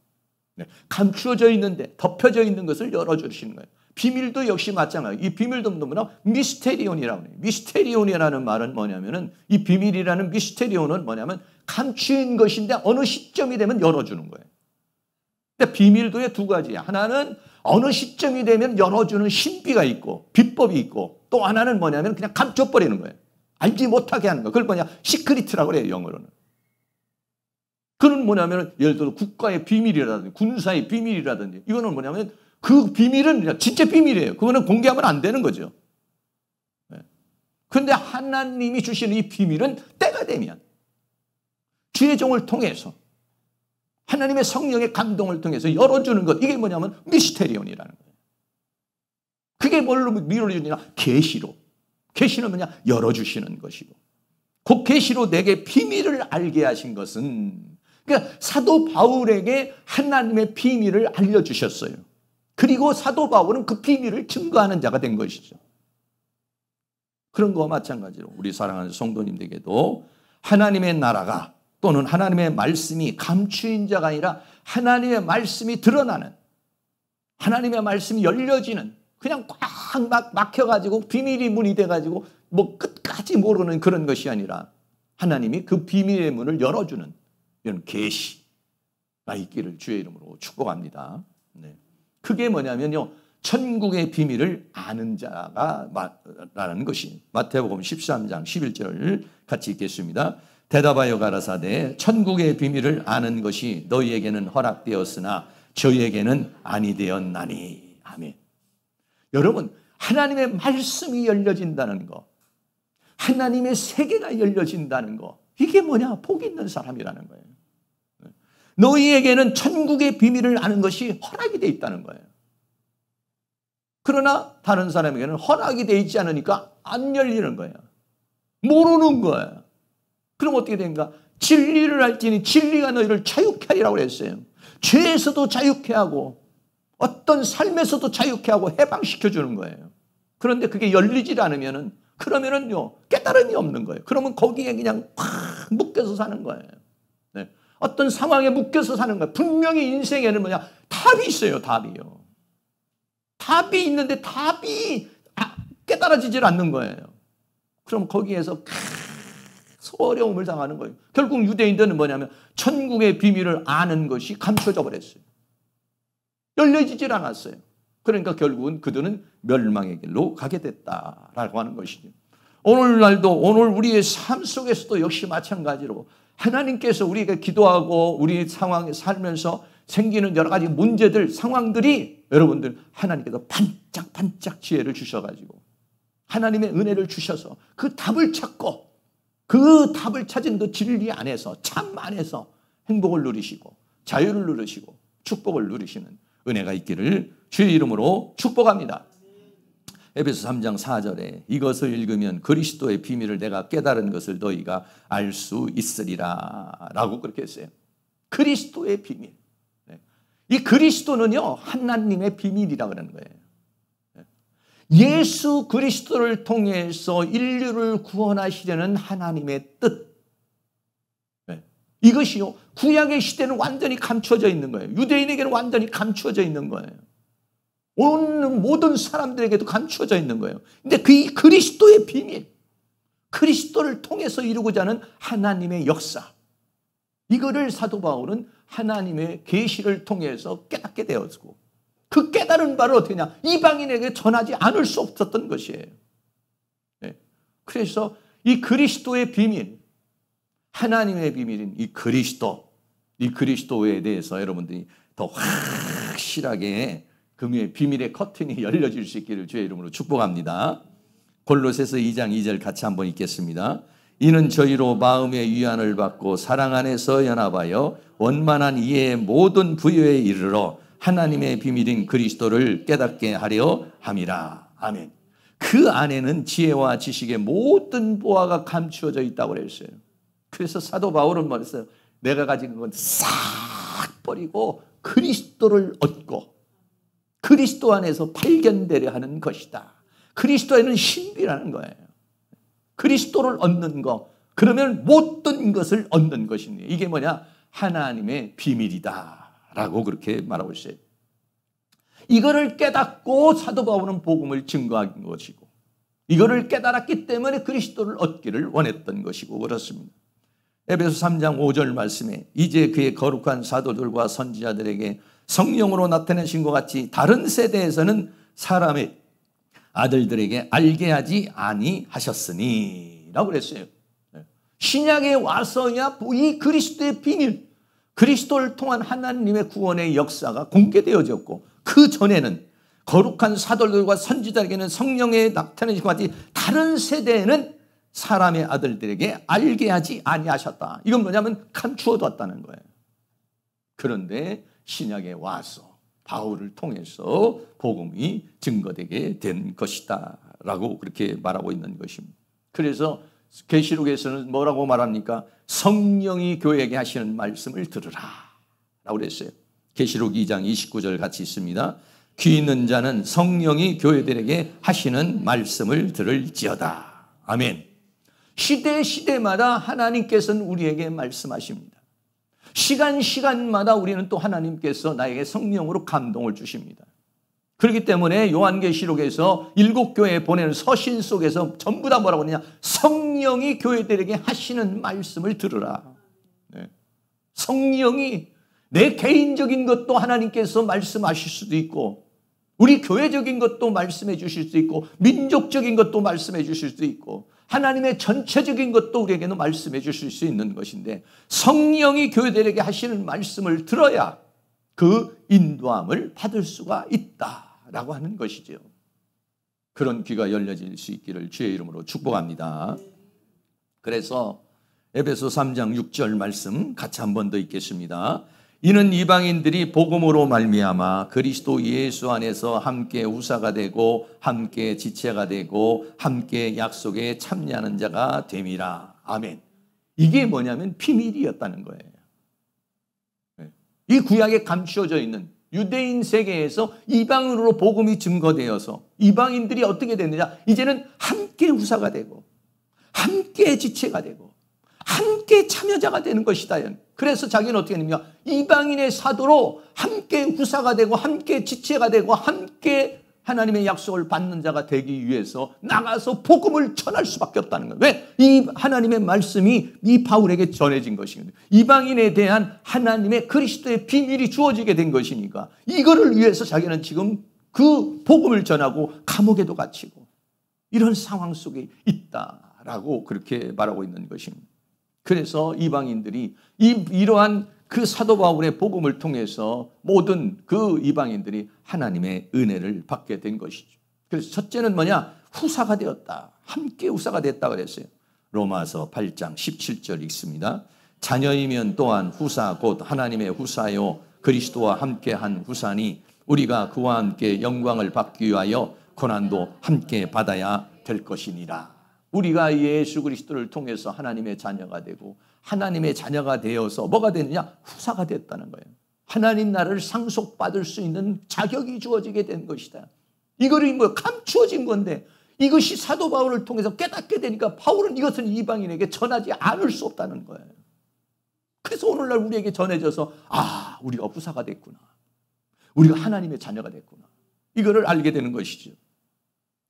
네. 감추어져 있는데 덮여져 있는 것을 열어주시는 거예요. 비밀도 역시 마찬가지예요. 이 비밀도 뭐냐? 미스테리온이라고 해요. 미스테리온이라는 말은 뭐냐면은 이 비밀이라는 미스테리온은 뭐냐면 감추인 것인데 어느 시점이 되면 열어주는 거예요. 근데 비밀도의 두 가지야. 하나는 어느 시점이 되면 열어주는 신비가 있고 비법이 있고 또 하나는 뭐냐면 그냥 감춰버리는 거예요. 알지 못하게 하는 거. 그걸 뭐냐? 시크리트라고 그래요, 영어로는. 그건 뭐냐면 예를 들어 국가의 비밀이라든지 군사의 비밀이라든지 이거는 뭐냐면 그 비밀은 진짜 비밀이에요. 그거는 공개하면 안 되는 거죠. 그런데 하나님이 주시는 이 비밀은 때가 되면 주의 종을 통해서 하나님의 성령의 감동을 통해서 열어주는 것. 이게 뭐냐면 미스테리온이라는 거예요. 그게 뭘로 밀어주느냐? 계시로. 계시는 뭐냐? 열어주시는 것이고. 그 계시로 내게 비밀을 알게 하신 것은 그러니까 사도 바울에게 하나님의 비밀을 알려주셨어요. 그리고 사도 바울은 그 비밀을 증거하는 자가 된 것이죠. 그런 거와 마찬가지로 우리 사랑하는 성도님들에게도 하나님의 나라가 또는 하나님의 말씀이 감추인 자가 아니라 하나님의 말씀이 드러나는 하나님의 말씀이 열려지는 그냥 꽉 막혀가지고 비밀이 문이 돼가지고 뭐 끝까지 모르는 그런 것이 아니라 하나님이 그 비밀의 문을 열어주는 이런 계시가 있기를 주의 이름으로 축복합니다. 네. 그게 뭐냐면요. 천국의 비밀을 아는 자가 라는 것이 마태복음 13장 11절을 같이 읽겠습니다. 대답하여 가라사대 천국의 비밀을 아는 것이 너희에게는 허락되었으나 저희에게는 아니 되었나니. 아멘. 여러분 하나님의 말씀이 열려진다는 거 하나님의 세계가 열려진다는 거 이게 뭐냐? 복 있는 사람이라는 거예요. 너희에게는 천국의 비밀을 아는 것이 허락이 되어 있다는 거예요. 그러나 다른 사람에게는 허락이 되어 있지 않으니까 안 열리는 거예요. 모르는 거예요. 그럼 어떻게 된가? 진리를 알지니 진리가 너희를 자유케 하리라고 그랬어요. 죄에서도 자유케 하고 어떤 삶에서도 자유케 하고 해방시켜 주는 거예요. 그런데 그게 열리질 않으면은 그러면은요 깨달음이 없는 거예요. 그러면 거기에 그냥 팍 묶여서 사는 거예요. 네. 어떤 상황에 묶여서 사는 거예요. 분명히 인생에는 뭐냐? 답이 있어요. 답이요. 답이 있는데 답이 깨달아지질 않는 거예요. 그럼 거기에서 어려움을 당하는 거예요. 결국 유대인들은 뭐냐면 천국의 비밀을 아는 것이 감춰져 버렸어요. 열려지질 않았어요. 그러니까 결국은 그들은 멸망의 길로 가게 됐다라고 하는 것이죠. 오늘날도 오늘 우리의 삶 속에서도 역시 마찬가지로 하나님께서 우리에게 기도하고 우리 상황에 살면서 생기는 여러 가지 문제들, 상황들이 여러분들 하나님께서 반짝반짝 지혜를 주셔가지고 하나님의 은혜를 주셔서 그 답을 찾고 그 답을 찾은 그 진리 안에서 참 안에서 행복을 누리시고 자유를 누리시고 축복을 누리시는 은혜가 있기를 주의 이름으로 축복합니다. 에베소 3장 4절에 이것을 읽으면 그리스도의 비밀을 내가 깨달은 것을 너희가 알 수 있으리라 라고 그렇게 했어요. 그리스도의 비밀. 이 그리스도는요 하나님의 비밀이라고 그러는 거예요. 예수 그리스도를 통해서 인류를 구원하시려는 하나님의 뜻. 이것이요 구약의 시대는 완전히 감춰져 있는 거예요. 유대인에게는 완전히 감춰져 있는 거예요. 오는 모든 사람들에게도 감춰져 있는 거예요. 근데 그 그리스도의 비밀, 그리스도를 통해서 이루고자 하는 하나님의 역사, 이거를 사도 바울은 하나님의 계시를 통해서 깨닫게 되었고 그 깨달은 바를 어떻게 하냐? 이방인에게 전하지 않을 수 없었던 것이에요. 그래서 이 그리스도의 비밀, 하나님의 비밀인 이 그리스도에 대해서 여러분들이 더 확실하게 금요일 비밀의 커튼이 열려질 수 있기를 주의 이름으로 축복합니다. 골로새서 2장 2절 같이 한번 읽겠습니다. 이는 저희로 마음의 위안을 받고 사랑 안에서 연합하여 원만한 이해의 모든 부여에 이르러 하나님의 비밀인 그리스도를 깨닫게 하려 함이라. 아멘. 그 안에는 지혜와 지식의 모든 보화가 감추어져 있다고 그랬어요. 그래서 사도 바울은 말했어요. 내가 가진 건 싹 버리고 그리스도를 얻고 그리스도 안에서 발견되려 하는 것이다. 그리스도에는 신비라는 거예요. 그리스도를 얻는 거, 그러면 못된 것을 얻는 것이니 이게 뭐냐? 하나님의 비밀이다 라고 그렇게 말하고 있어요. 이거를 깨닫고 사도 바울은 복음을 증거한 것이고, 이거를 깨달았기 때문에 그리스도를 얻기를 원했던 것이고 그렇습니다. 에베소 3장 5절 말씀에 이제 그의 거룩한 사도들과 선지자들에게 성령으로 나타내신 것 같이 다른 세대에서는 사람의 아들들에게 알게 하지 아니하셨으니 라고 그랬어요. 신약에 와서야 이 그리스도의 비밀, 그리스도를 통한 하나님의 구원의 역사가 공개되어졌고, 그 전에는 거룩한 사도들과 선지자에게는 성령의 나타내신 것 같이 다른 세대에는 사람의 아들들에게 알게 하지 아니하셨다. 이건 뭐냐면 감추어뒀다는 거예요. 그런데 신약에 와서 바울을 통해서 복음이 증거되게 된 것이다 라고 그렇게 말하고 있는 것입니다. 그래서 계시록에서는 뭐라고 말합니까? 성령이 교회에게 하시는 말씀을 들으라 라고 그랬어요. 계시록 2장 29절 같이 있습니다. 귀 있는 자는 성령이 교회들에게 하시는 말씀을 들을지어다. 아멘. 시대마다 하나님께서는 우리에게 말씀하십니다. 시간마다 우리는 또 하나님께서 나에게 성령으로 감동을 주십니다. 그렇기 때문에 요한계시록에서 7교회에 보내는 서신 속에서 전부 다 뭐라고 하느냐? 성령이 교회들에게 하시는 말씀을 들으라. 네. 성령이 내 개인적인 것도 하나님께서 말씀하실 수도 있고, 우리 교회적인 것도 말씀해 주실 수도 있고, 민족적인 것도 말씀해 주실 수도 있고, 하나님의 전체적인 것도 우리에게는 말씀해 주실 수 있는 것인데, 성령이 교회들에게 하시는 말씀을 들어야 그 인도함을 받을 수가 있다라고 하는 것이죠. 그런 귀가 열려질 수 있기를 주의 이름으로 축복합니다. 그래서 에베소 3장 6절 말씀 같이 한 번 더 읽겠습니다. 이는 이방인들이 복음으로 말미암아 그리스도 예수 안에서 함께 후사가 되고 함께 지체가 되고 함께 약속에 참여하는 자가 됨이라. 아멘. 이게 뭐냐면 비밀이었다는 거예요. 이 구약에 감추어져 있는 유대인 세계에서 이방인으로 복음이 증거되어서 이방인들이 어떻게 됐느냐? 이제는 함께 후사가 되고 함께 지체가 되고 함께 참여자가 되는 것이다. 그래서 자기는 어떻게 됩니까? 이방인의 사도로 함께 후사가 되고 함께 지체가 되고 함께 하나님의 약속을 받는 자가 되기 위해서 나가서 복음을 전할 수밖에 없다는 거예요. 왜? 이 하나님의 말씀이 이 바울에게 전해진 것이거든요. 이방인에 대한 하나님의 그리스도의 비밀이 주어지게 된 것이니까 이거를 위해서 자기는 지금 그 복음을 전하고 감옥에도 갇히고 이런 상황 속에 있다라고 그렇게 말하고 있는 것입니다. 그래서 이방인들이 이러한 그 사도 바울의 복음을 통해서 모든 그 이방인들이 하나님의 은혜를 받게 된 것이죠. 그래서 첫째는 뭐냐? 후사가 되었다. 함께 후사가 됐다 그랬어요. 로마서 8장 17절 읽습니다. 자녀이면 또한 후사 곧 하나님의 후사요 그리스도와 함께한 후사니 우리가 그와 함께 영광을 받기 위하여 고난도 함께 받아야 될 것이니라. 우리가 예수 그리스도를 통해서 하나님의 자녀가 되고 하나님의 자녀가 되어서 뭐가 되느냐? 후사가 됐다는 거예요. 하나님 나라를 상속받을 수 있는 자격이 주어지게 된 것이다. 이거를 뭐 감추어진 건데 이것이 사도 바울을 통해서 깨닫게 되니까 바울은 이것을 이방인에게 전하지 않을 수 없다는 거예요. 그래서 오늘날 우리에게 전해져서 우리가 후사가 됐구나. 우리가 하나님의 자녀가 됐구나. 이거를 알게 되는 것이죠.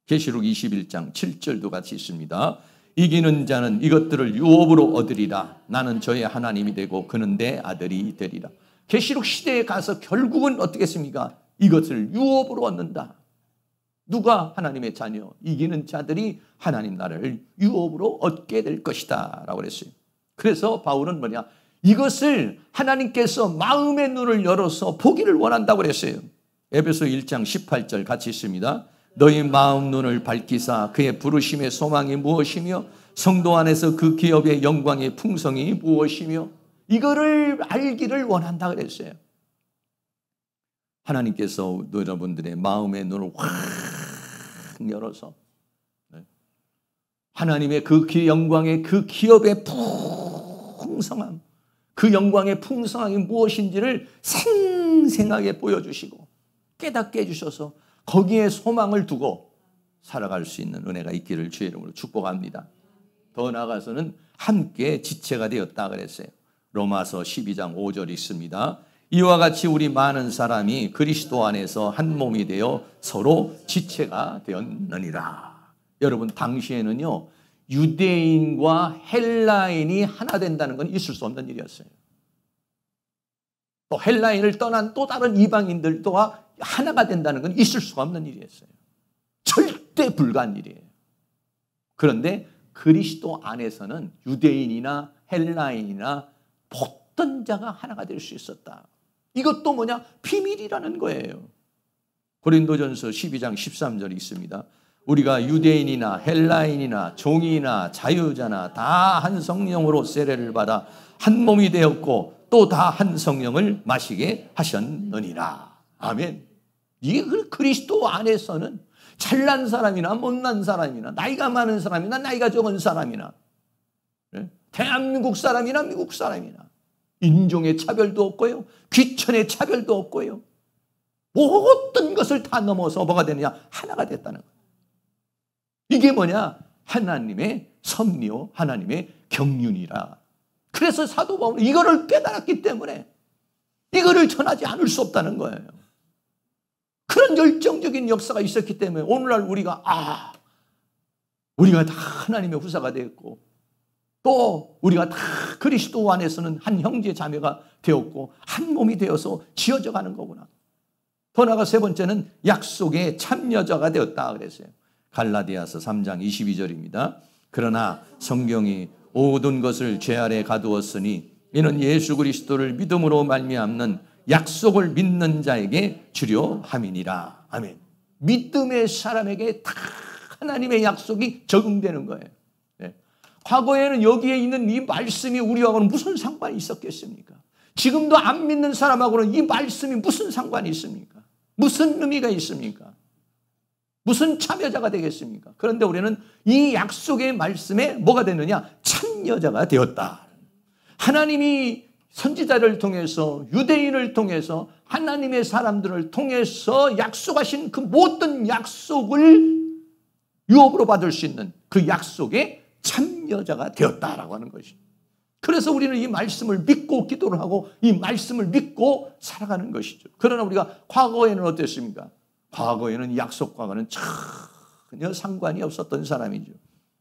계시록 21장 7절도 같이 있습니다. 이기는 자는 이것들을 유업으로 얻으리라. 나는 저의 하나님이 되고 그는 내 아들이 되리라. 계시록 시대에 가서 결국은 어떻게 했습니까? 이것을 유업으로 얻는다. 누가? 하나님의 자녀. 이기는 자들이 하나님 나라를 유업으로 얻게 될 것이다 라고 그랬어요. 그래서 바울은 뭐냐? 이것을 하나님께서 마음의 눈을 열어서 보기를 원한다고 그랬어요. 에베소 1장 18절 같이 있습니다. 너희 마음 눈을 밝히사 그의 부르심의 소망이 무엇이며 성도 안에서 그 기업의 영광의 풍성이 무엇이며 이거를 알기를 원한다 그랬어요. 하나님께서 여러분들의 마음의 눈을 확 열어서 하나님의 그 영광의 그 기업의 풍성함, 그 영광의 풍성함이 무엇인지를 생생하게 보여주시고 깨닫게 해주셔서 거기에 소망을 두고 살아갈 수 있는 은혜가 있기를 주의 이름으로 축복합니다. 더 나아가서는 함께 지체가 되었다 그랬어요. 로마서 12장 5절 있습니다. 이와 같이 우리 많은 사람이 그리스도 안에서 한 몸이 되어 서로 지체가 되었느니라. 여러분, 당시에는요, 유대인과 헬라인이 하나 된다는 건 있을 수 없는 일이었어요. 또 헬라인을 떠난 또 다른 이방인들과 하나가 된다는 건 있을 수가 없는 일이었어요. 절대 불가한 일이에요. 그런데 그리스도 안에서는 유대인이나 헬라인이나 모든 자가 하나가 될 수 있었다. 이것도 뭐냐? 비밀이라는 거예요. 고린도전서 12장 13절이 있습니다. 우리가 유대인이나 헬라인이나 종이나 자유자나 다 한 성령으로 세례를 받아 한 몸이 되었고 또 다 한 성령을 마시게 하셨느니라. 아멘. 이 그리스도 안에서는 잘난 사람이나 못난 사람이나 나이가 많은 사람이나 나이가 적은 사람이나 대한민국 사람이나 미국 사람이나 인종의 차별도 없고요, 귀천의 차별도 없고요, 모든 것을 다 넘어서 뭐가 되느냐? 하나가 됐다는 거예요. 이게 뭐냐? 하나님의 섭리요, 하나님의 경륜이라. 그래서 사도 바울은 이거를 깨달았기 때문에 이거를 전하지 않을 수 없다는 거예요. 그런 열정적인 역사가 있었기 때문에 오늘날 우리가 우리가 다 하나님의 후사가 되었고 또 우리가 다 그리스도 안에서는 한 형제 자매가 되었고 한 몸이 되어서 지어져 가는 거구나. 더 나아가 세 번째는 약속의 참여자가 되었다 그랬어요. 갈라디아서 3장 22절입니다. 그러나 성경이 모든 것을 죄 아래 가두었으니 이는 예수 그리스도를 믿음으로 말미암는 약속을 믿는 자에게 주려 함이니라. 아멘. 믿음의 사람에게 다 하나님의 약속이 적용되는 거예요. 네. 과거에는 여기에 있는 이 말씀이 우리하고는 무슨 상관이 있었겠습니까? 지금도 안 믿는 사람하고는 이 말씀이 무슨 상관이 있습니까? 무슨 의미가 있습니까? 무슨 참여자가 되겠습니까? 그런데 우리는 이 약속의 말씀에 뭐가 되느냐? 참여자가 되었다. 하나님이 선지자를 통해서 유대인을 통해서 하나님의 사람들을 통해서 약속하신 그 모든 약속을 유업으로 받을 수 있는 그 약속의 참여자가 되었다라고 하는 것이죠. 그래서 우리는 이 말씀을 믿고 기도를 하고 이 말씀을 믿고 살아가는 것이죠. 그러나 우리가 과거에는 어땠습니까? 과거에는 약속과는 전혀 상관이 없었던 사람이죠.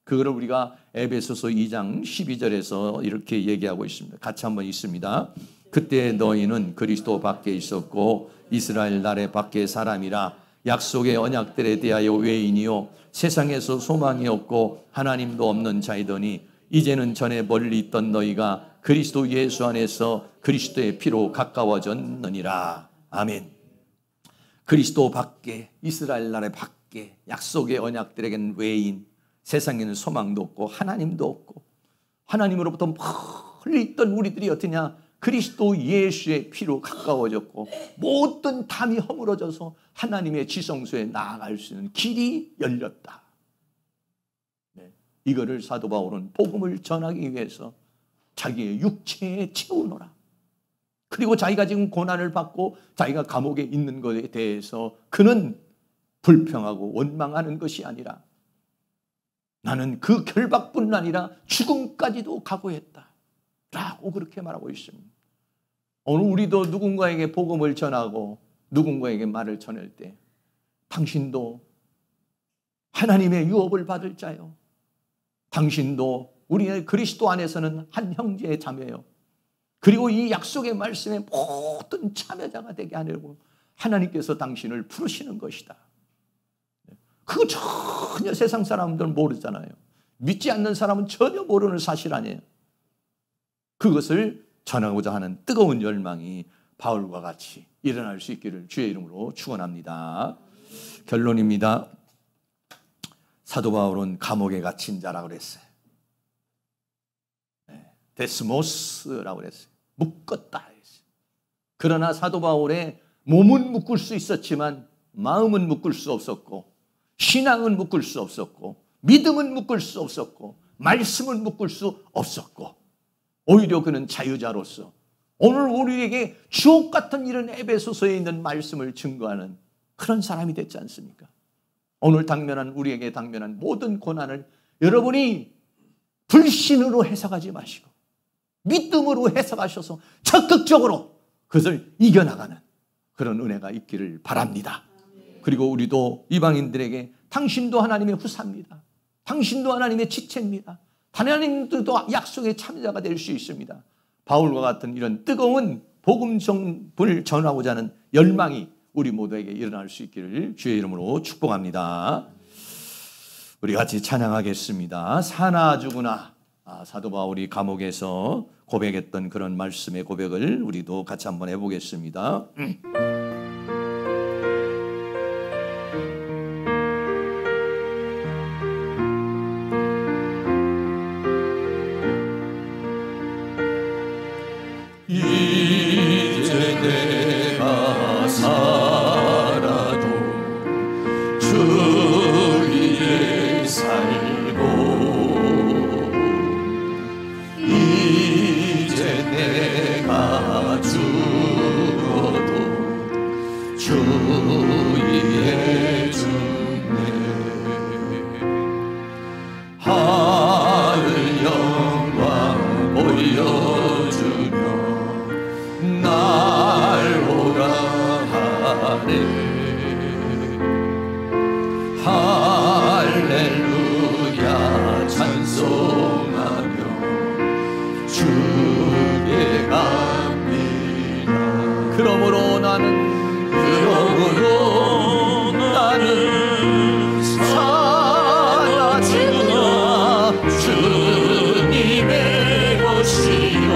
그거를 우리가 에베소서 2장 12절에서 이렇게 얘기하고 있습니다. 같이 한번 읽습니다. 그때 너희는 그리스도 밖에 있었고 이스라엘 나라 밖의 사람이라 약속의 언약들에 대하여 외인이요 세상에서 소망이 없고 하나님도 없는 자이더니 이제는 전에 멀리 있던 너희가 그리스도 예수 안에서 그리스도의 피로 가까워졌느니라. 아멘. 그리스도 밖에, 이스라엘 나라 밖에, 약속의 언약들에겐 외인, 세상에는 소망도 없고 하나님도 없고 하나님으로부터 멀리 있던 우리들이 어떠냐? 그리스도 예수의 피로 가까워졌고 모든 담이 허물어져서 하나님의 지성소에 나아갈 수 있는 길이 열렸다. 네. 이거를 사도 바울은 복음을 전하기 위해서 자기의 육체에 채우노라. 그리고 자기가 지금 고난을 받고 자기가 감옥에 있는 것에 대해서 그는 불평하고 원망하는 것이 아니라 나는 그 결박뿐 아니라 죽음까지도 각오했다 라고 그렇게 말하고 있습니다. 오늘 우리도 누군가에게 복음을 전하고 누군가에게 말을 전할 때 당신도 하나님의 유업을 받을 자요, 당신도 우리의 그리스도 안에서는 한 형제의 자매요, 그리고 이 약속의 말씀에 모든 참여자가 되게 하려고 하나님께서 당신을 부르시는 것이다. 그거 전혀 세상 사람들은 모르잖아요. 믿지 않는 사람은 전혀 모르는 사실 아니에요. 그것을 전하고자 하는 뜨거운 열망이 바울과 같이 일어날 수 있기를 주의 이름으로 축원합니다. 결론입니다. 사도 바울은 감옥에 갇힌 자라고 그랬어요. 데스모스라고 그랬어요. 묶었다 했어요. 그러나 사도 바울의 몸은 묶을 수 있었지만 마음은 묶을 수 없었고 신앙은 묶을 수 없었고 믿음은 묶을 수 없었고 말씀은 묶을 수 없었고 오히려 그는 자유자로서 오늘 우리에게 주옥 같은 이런 에베소서에 있는 말씀을 증거하는 그런 사람이 됐지 않습니까? 오늘 우리에게 당면한 모든 고난을 여러분이 불신으로 해석하지 마시고 믿음으로 해석하셔서 적극적으로 그것을 이겨나가는 그런 은혜가 있기를 바랍니다. 그리고 우리도 이방인들에게 당신도 하나님의 후사입니다. 당신도 하나님의 지체입니다. 하나님도 약속의 참여자가 될 수 있습니다. 바울과 같은 이런 뜨거운 복음 정분을 전하고자 하는 열망이 우리 모두에게 일어날 수 있기를 주의 이름으로 축복합니다. 우리 같이 찬양하겠습니다. 사나 죽으나. 사도 바울이 감옥에서 고백했던 그런 말씀의 고백을 우리도 같이 한번 해보겠습니다. 이제 내가 살아도 주 위에 살고 이제 내가 죽어도 주 위에 죽네. 하늘 영광 보여주며 날 오라 하네. 할렐루야 찬송하며 주께 갑니다. 그러므로 나는 살아주나 주님의 것이요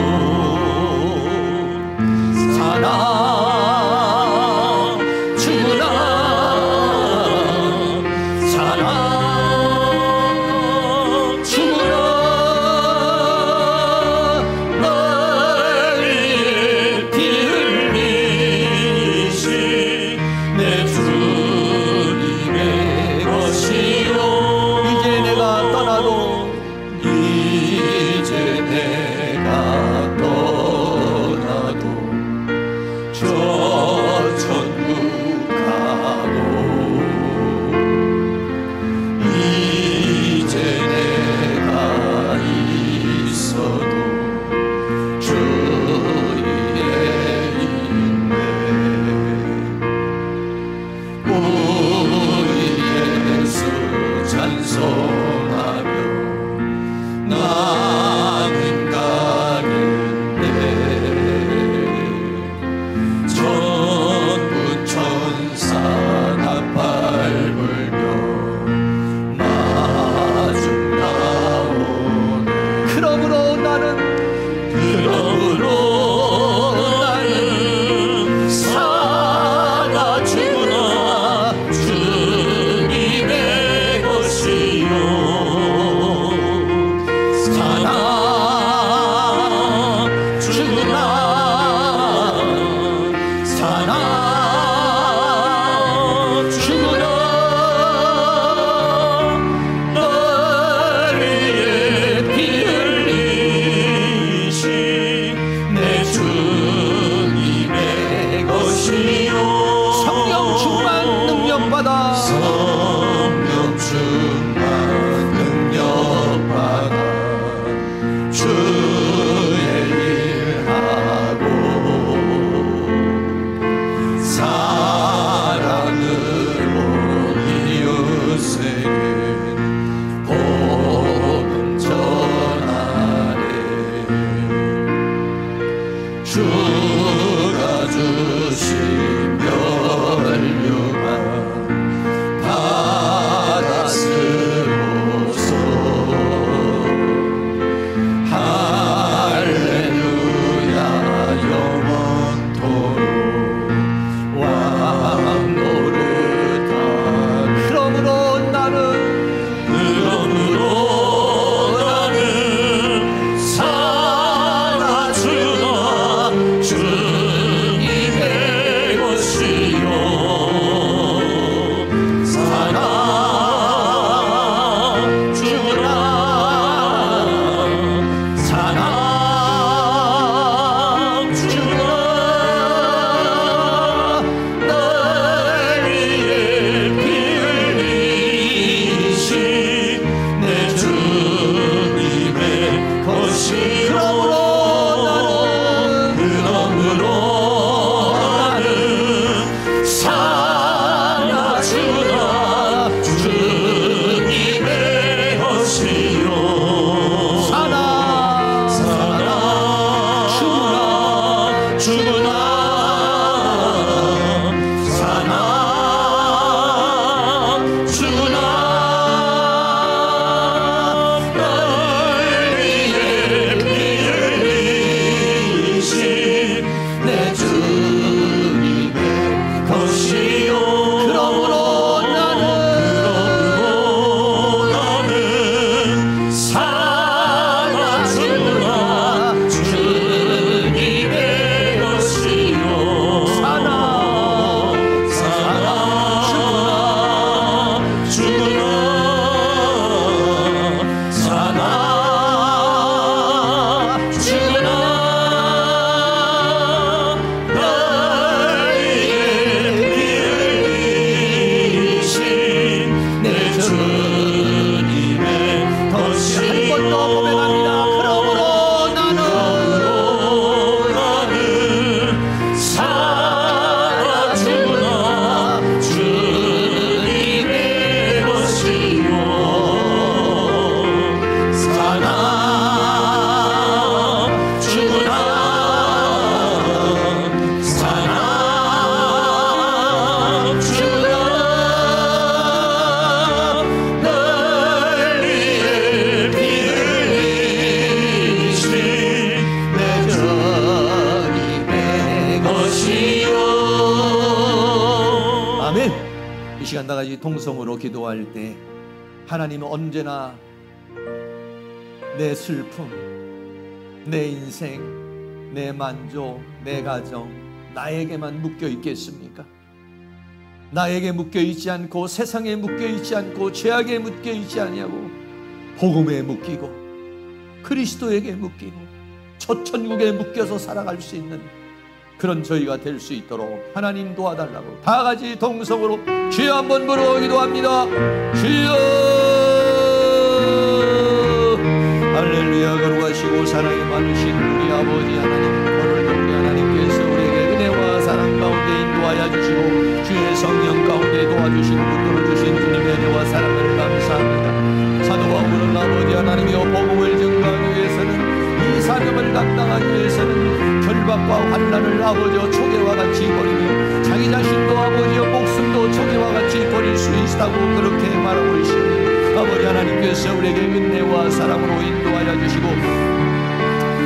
시간 다 같이 동성으로 기도할 때 하나님은 언제나 내 슬픔, 내 인생, 내 만족, 내 가정, 나에게만 묶여 있겠습니까? 나에게 묶여 있지 않고 세상에 묶여 있지 않고 죄악에 묶여 있지 아니하고 복음에 묶이고 그리스도에게 묶이고 저 천국에 묶여서 살아갈 수 있는 그런 저희가 될 수 있도록 하나님 도와달라고 다 같이 동성으로 주여 한번 부르고 기도합니다. 주여 할렐루야. 거룩하시고 사랑이 많으신 우리 아버지 하나님, 오늘 우리 하나님께서 우리에게 은혜와 사랑 가운데 인도하여 주시고 주의 성령 가운데 도와주시고 붙들어주신 주님의 은혜와 사랑을 감사합니다. 사도 바울은 아버지 하나님이여 복음을 증거하기 위해서는 이 사명을 감당하기 위해서는 결박과 환난을 아버지여 초계와 같이 버리며 자기 자신도 아버지여 목숨도 초계와 같이 버릴 수 있다고 그렇게 말하고 있습니다. 아버지 하나님께서 우리에게 은혜와 사랑으로 인도하여 주시고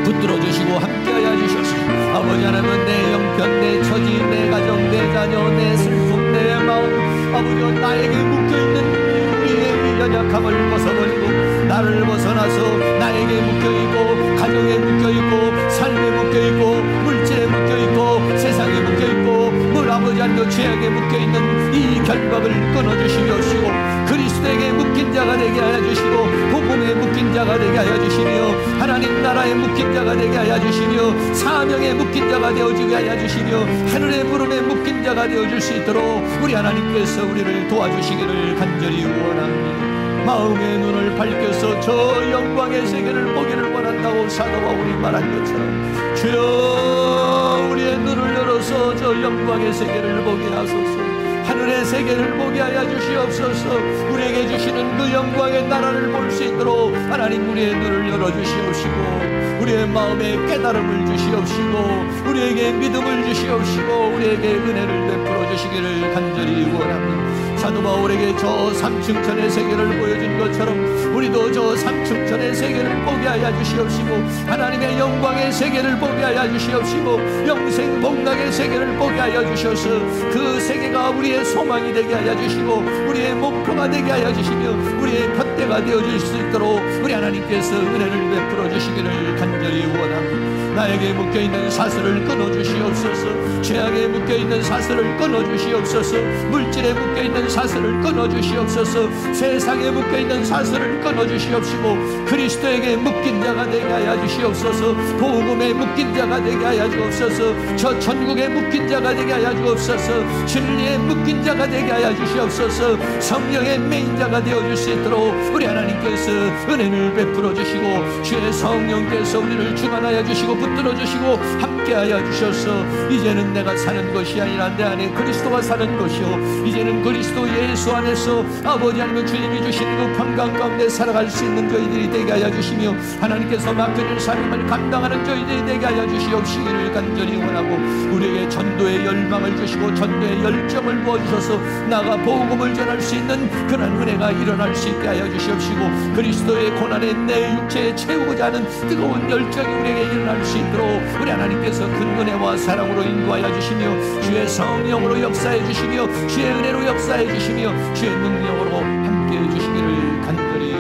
붙들어 주시고 함께하여 주셔서 아버지 하나님은 내 형편, 내 처지, 내 가정, 내 자녀, 내 슬픔, 내 마음 아버지여 나에게 묶여있는 우리의 연약함을 벗어버리고 나를 벗어나서 나에게 묶여있고 가정에 묶여있고 삶에 묶여있고 물질에 묶여있고 세상에 묶여있고 물 아버지 하나님 죄악에 묶여있는 이 결박을 끊어주시옵시고 그리스도에게 묶인 자가 되게 하여 주시고 복음에 묶인 자가 되게 하여 주시며 하나님 나라에 묶인 자가 되게 하여 주시며 사명에 묶인 자가 되어지게 하여 주시며 하늘의 부름에 묶인 자가 되어줄 수 있도록 우리 하나님께서 우리를 도와주시기를 간절히 원합니다. 마음의 눈을 밝혀서 저 영광의 세계를 보기를 원한다고 사도 바울이 말한 것처럼 주여 우리의 눈을 열어서 저 영광의 세계를 보게 하소서. 하늘의 세계를 보게 하여 주시옵소서. 우리에게 주시는 그 영광의 나라를 볼 수 있도록 하나님 우리의 눈을 열어주시옵시고 우리의 마음에 깨달음을 주시옵시고 우리에게 믿음을 주시옵시고 우리에게 은혜를 베풀어 주시기를 간절히 원합니다. 사도 바울에게 저 삼층천의 세계를 보여준 것처럼 우리도 저 삼층천의 세계를 보게 하여 주시옵시고 하나님의 영광의 세계를 보게 하여 주시옵시고 영생 복락의 세계를 보게 하여 주셔서 그 세계가 우리의 소망이 되게 하여 주시고 우리의 목표가 되게 하여 주시며 우리의 푯대가 되어줄 수 있도록 우리 하나님께서 은혜를 베풀어 주시기를 간절히 원합니다. 나에게 묶여있는 사슬을 끊어주시옵소서. 죄악에 묶여있는 사슬을 끊어주시옵소서. 물질에 묶여있는 사슬을 끊어주시옵소서. 세상에 묶여있는 사슬을 끊어주시옵시고 그리스도에게 묶인 자가 되게 하여 주시옵소서. 복음에 묶인 자가 되게 하여 주옵소서. 저 천국에 묶인 자가 되게 하여 주옵소서. 진리에 묶인 자가 되게 하여 주시옵소서. 성령의 메인 자가 되어줄 수 있도록 우리 하나님께서 은혜를 베풀어 주시고 주의 성령께서 우리를 주관하여 주시고 붙들어 주시고 함께하여 주셔서 이제는 내가 사는 것이 아니라 내 안에 그리스도가 사는 것이요 이제는 그리스도 예수 안에서 아버지 하나님 주님이 주신 그 평강 가운데 살아갈 수 있는 저희들이 되게 하여 주시며 하나님께서 맡겨준 사명을 감당하는 저희들이 되게 하여 주시옵시기를 간절히 원하고 우리에게 전도의 열망을 주시고 전도의 열정을 부어주셔서 나가 복음을 전할 수 있는 그런 은혜가 일어날 수 있게 하여 주시옵시고 그리스도의 고난에 내 육체에 채우고자 하는 뜨거운 열정이 우리에게 일어날 수 있도록 우리 하나님께서 큰 은혜와 사랑으로 인도하여 주시며 주의 성령으로 역사해 주시며 주의 은혜로 역사해 주시며 주의 능력으로 함께해 주시기를 간절히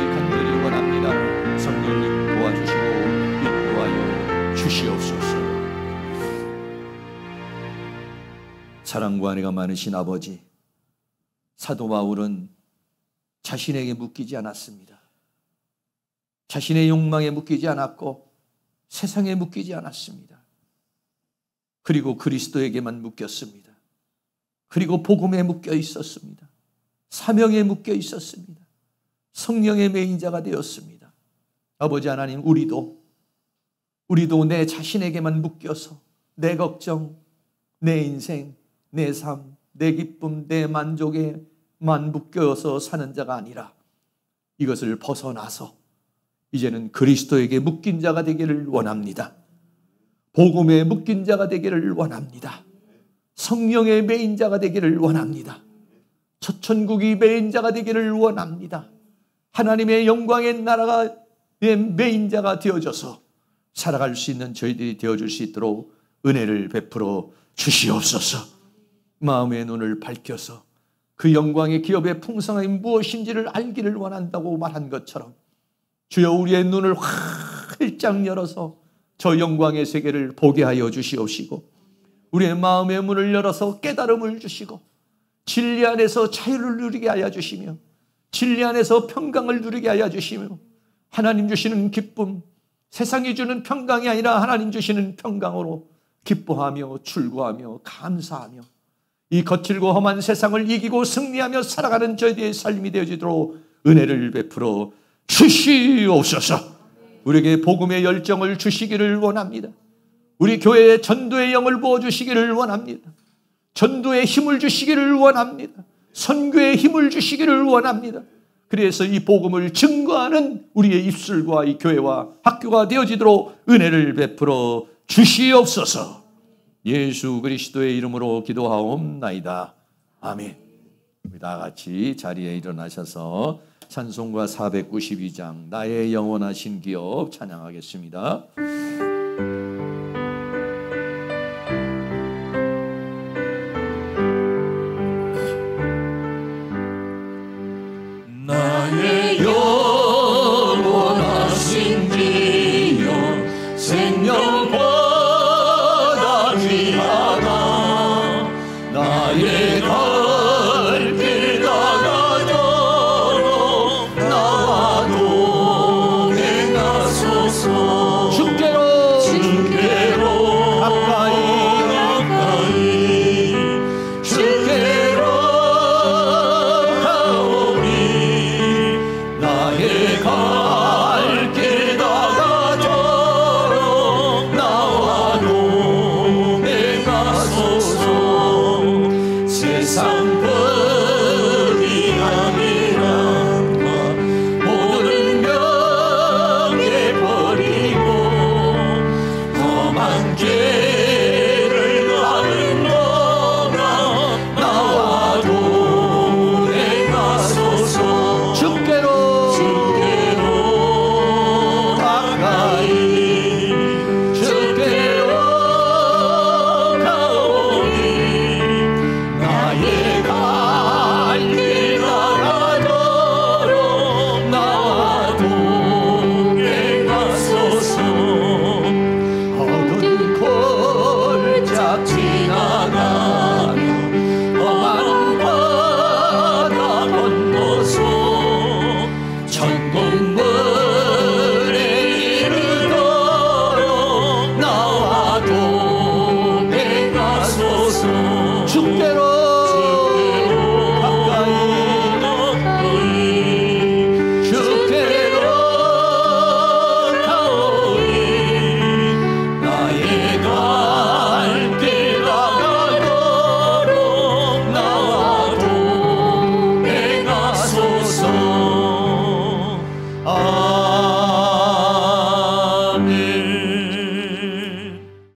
원합니다. 성령님 도와주시고 인도하여 주시옵소서. 사랑과 은혜가 많으신 아버지, 사도 바울은 자신에게 묶이지 않았습니다. 자신의 욕망에 묶이지 않았고 세상에 묶이지 않았습니다. 그리고 그리스도에게만 묶였습니다. 그리고 복음에 묶여 있었습니다. 사명에 묶여 있었습니다. 성령의 메인자가 되었습니다. 아버지 하나님, 우리도 내 자신에게만 묶여서 내 걱정, 내 인생, 내 삶, 내 기쁨, 내 만족에만 묶여서 사는 자가 아니라 이것을 벗어나서 이제는 그리스도에게 묶인 자가 되기를 원합니다. 복음에 묶인 자가 되기를 원합니다. 성령의 메인 자가 되기를 원합니다. 첫 천국이 메인 자가 되기를 원합니다. 하나님의 영광의 나라가 메인 자가 되어져서 살아갈 수 있는 저희들이 되어줄 수 있도록 은혜를 베풀어 주시옵소서. 마음의 눈을 밝혀서 그 영광의 기업의 풍성함이 무엇인지를 알기를 원한다고 말한 것처럼 주여 우리의 눈을 활짝 열어서 저 영광의 세계를 보게 하여 주시옵시고 우리의 마음의 문을 열어서 깨달음을 주시고 진리 안에서 자유를 누리게 하여 주시며 진리 안에서 평강을 누리게 하여 주시며 하나님 주시는 기쁨, 세상이 주는 평강이 아니라 하나님 주시는 평강으로 기뻐하며 출구하며 감사하며 이 거칠고 험한 세상을 이기고 승리하며 살아가는 저희들의 삶이 되어지도록 은혜를 베풀어 주시옵소서. 우리에게 복음의 열정을 주시기를 원합니다. 우리 교회에 전도의 영을 부어주시기를 원합니다. 전도의 힘을 주시기를 원합니다. 선교의 힘을 주시기를 원합니다. 그래서 이 복음을 증거하는 우리의 입술과 이 교회와 학교가 되어지도록 은혜를 베풀어 주시옵소서. 예수 그리스도의 이름으로 기도하옵나이다. 아멘. 우리 다 같이 자리에 일어나셔서 찬송가 492장 나의 영원하신 기업 찬양하겠습니다. 나의 영원하신 기업 생명보다 귀하다. 나의 갈 길 다가도록 나와 동행하소서. 주께로 가까이 주께로 가오리. 나의 갈 길 다가도록 나와 동행하소서. 세상 법이 아니란가 모든 명예 버리고 험한 길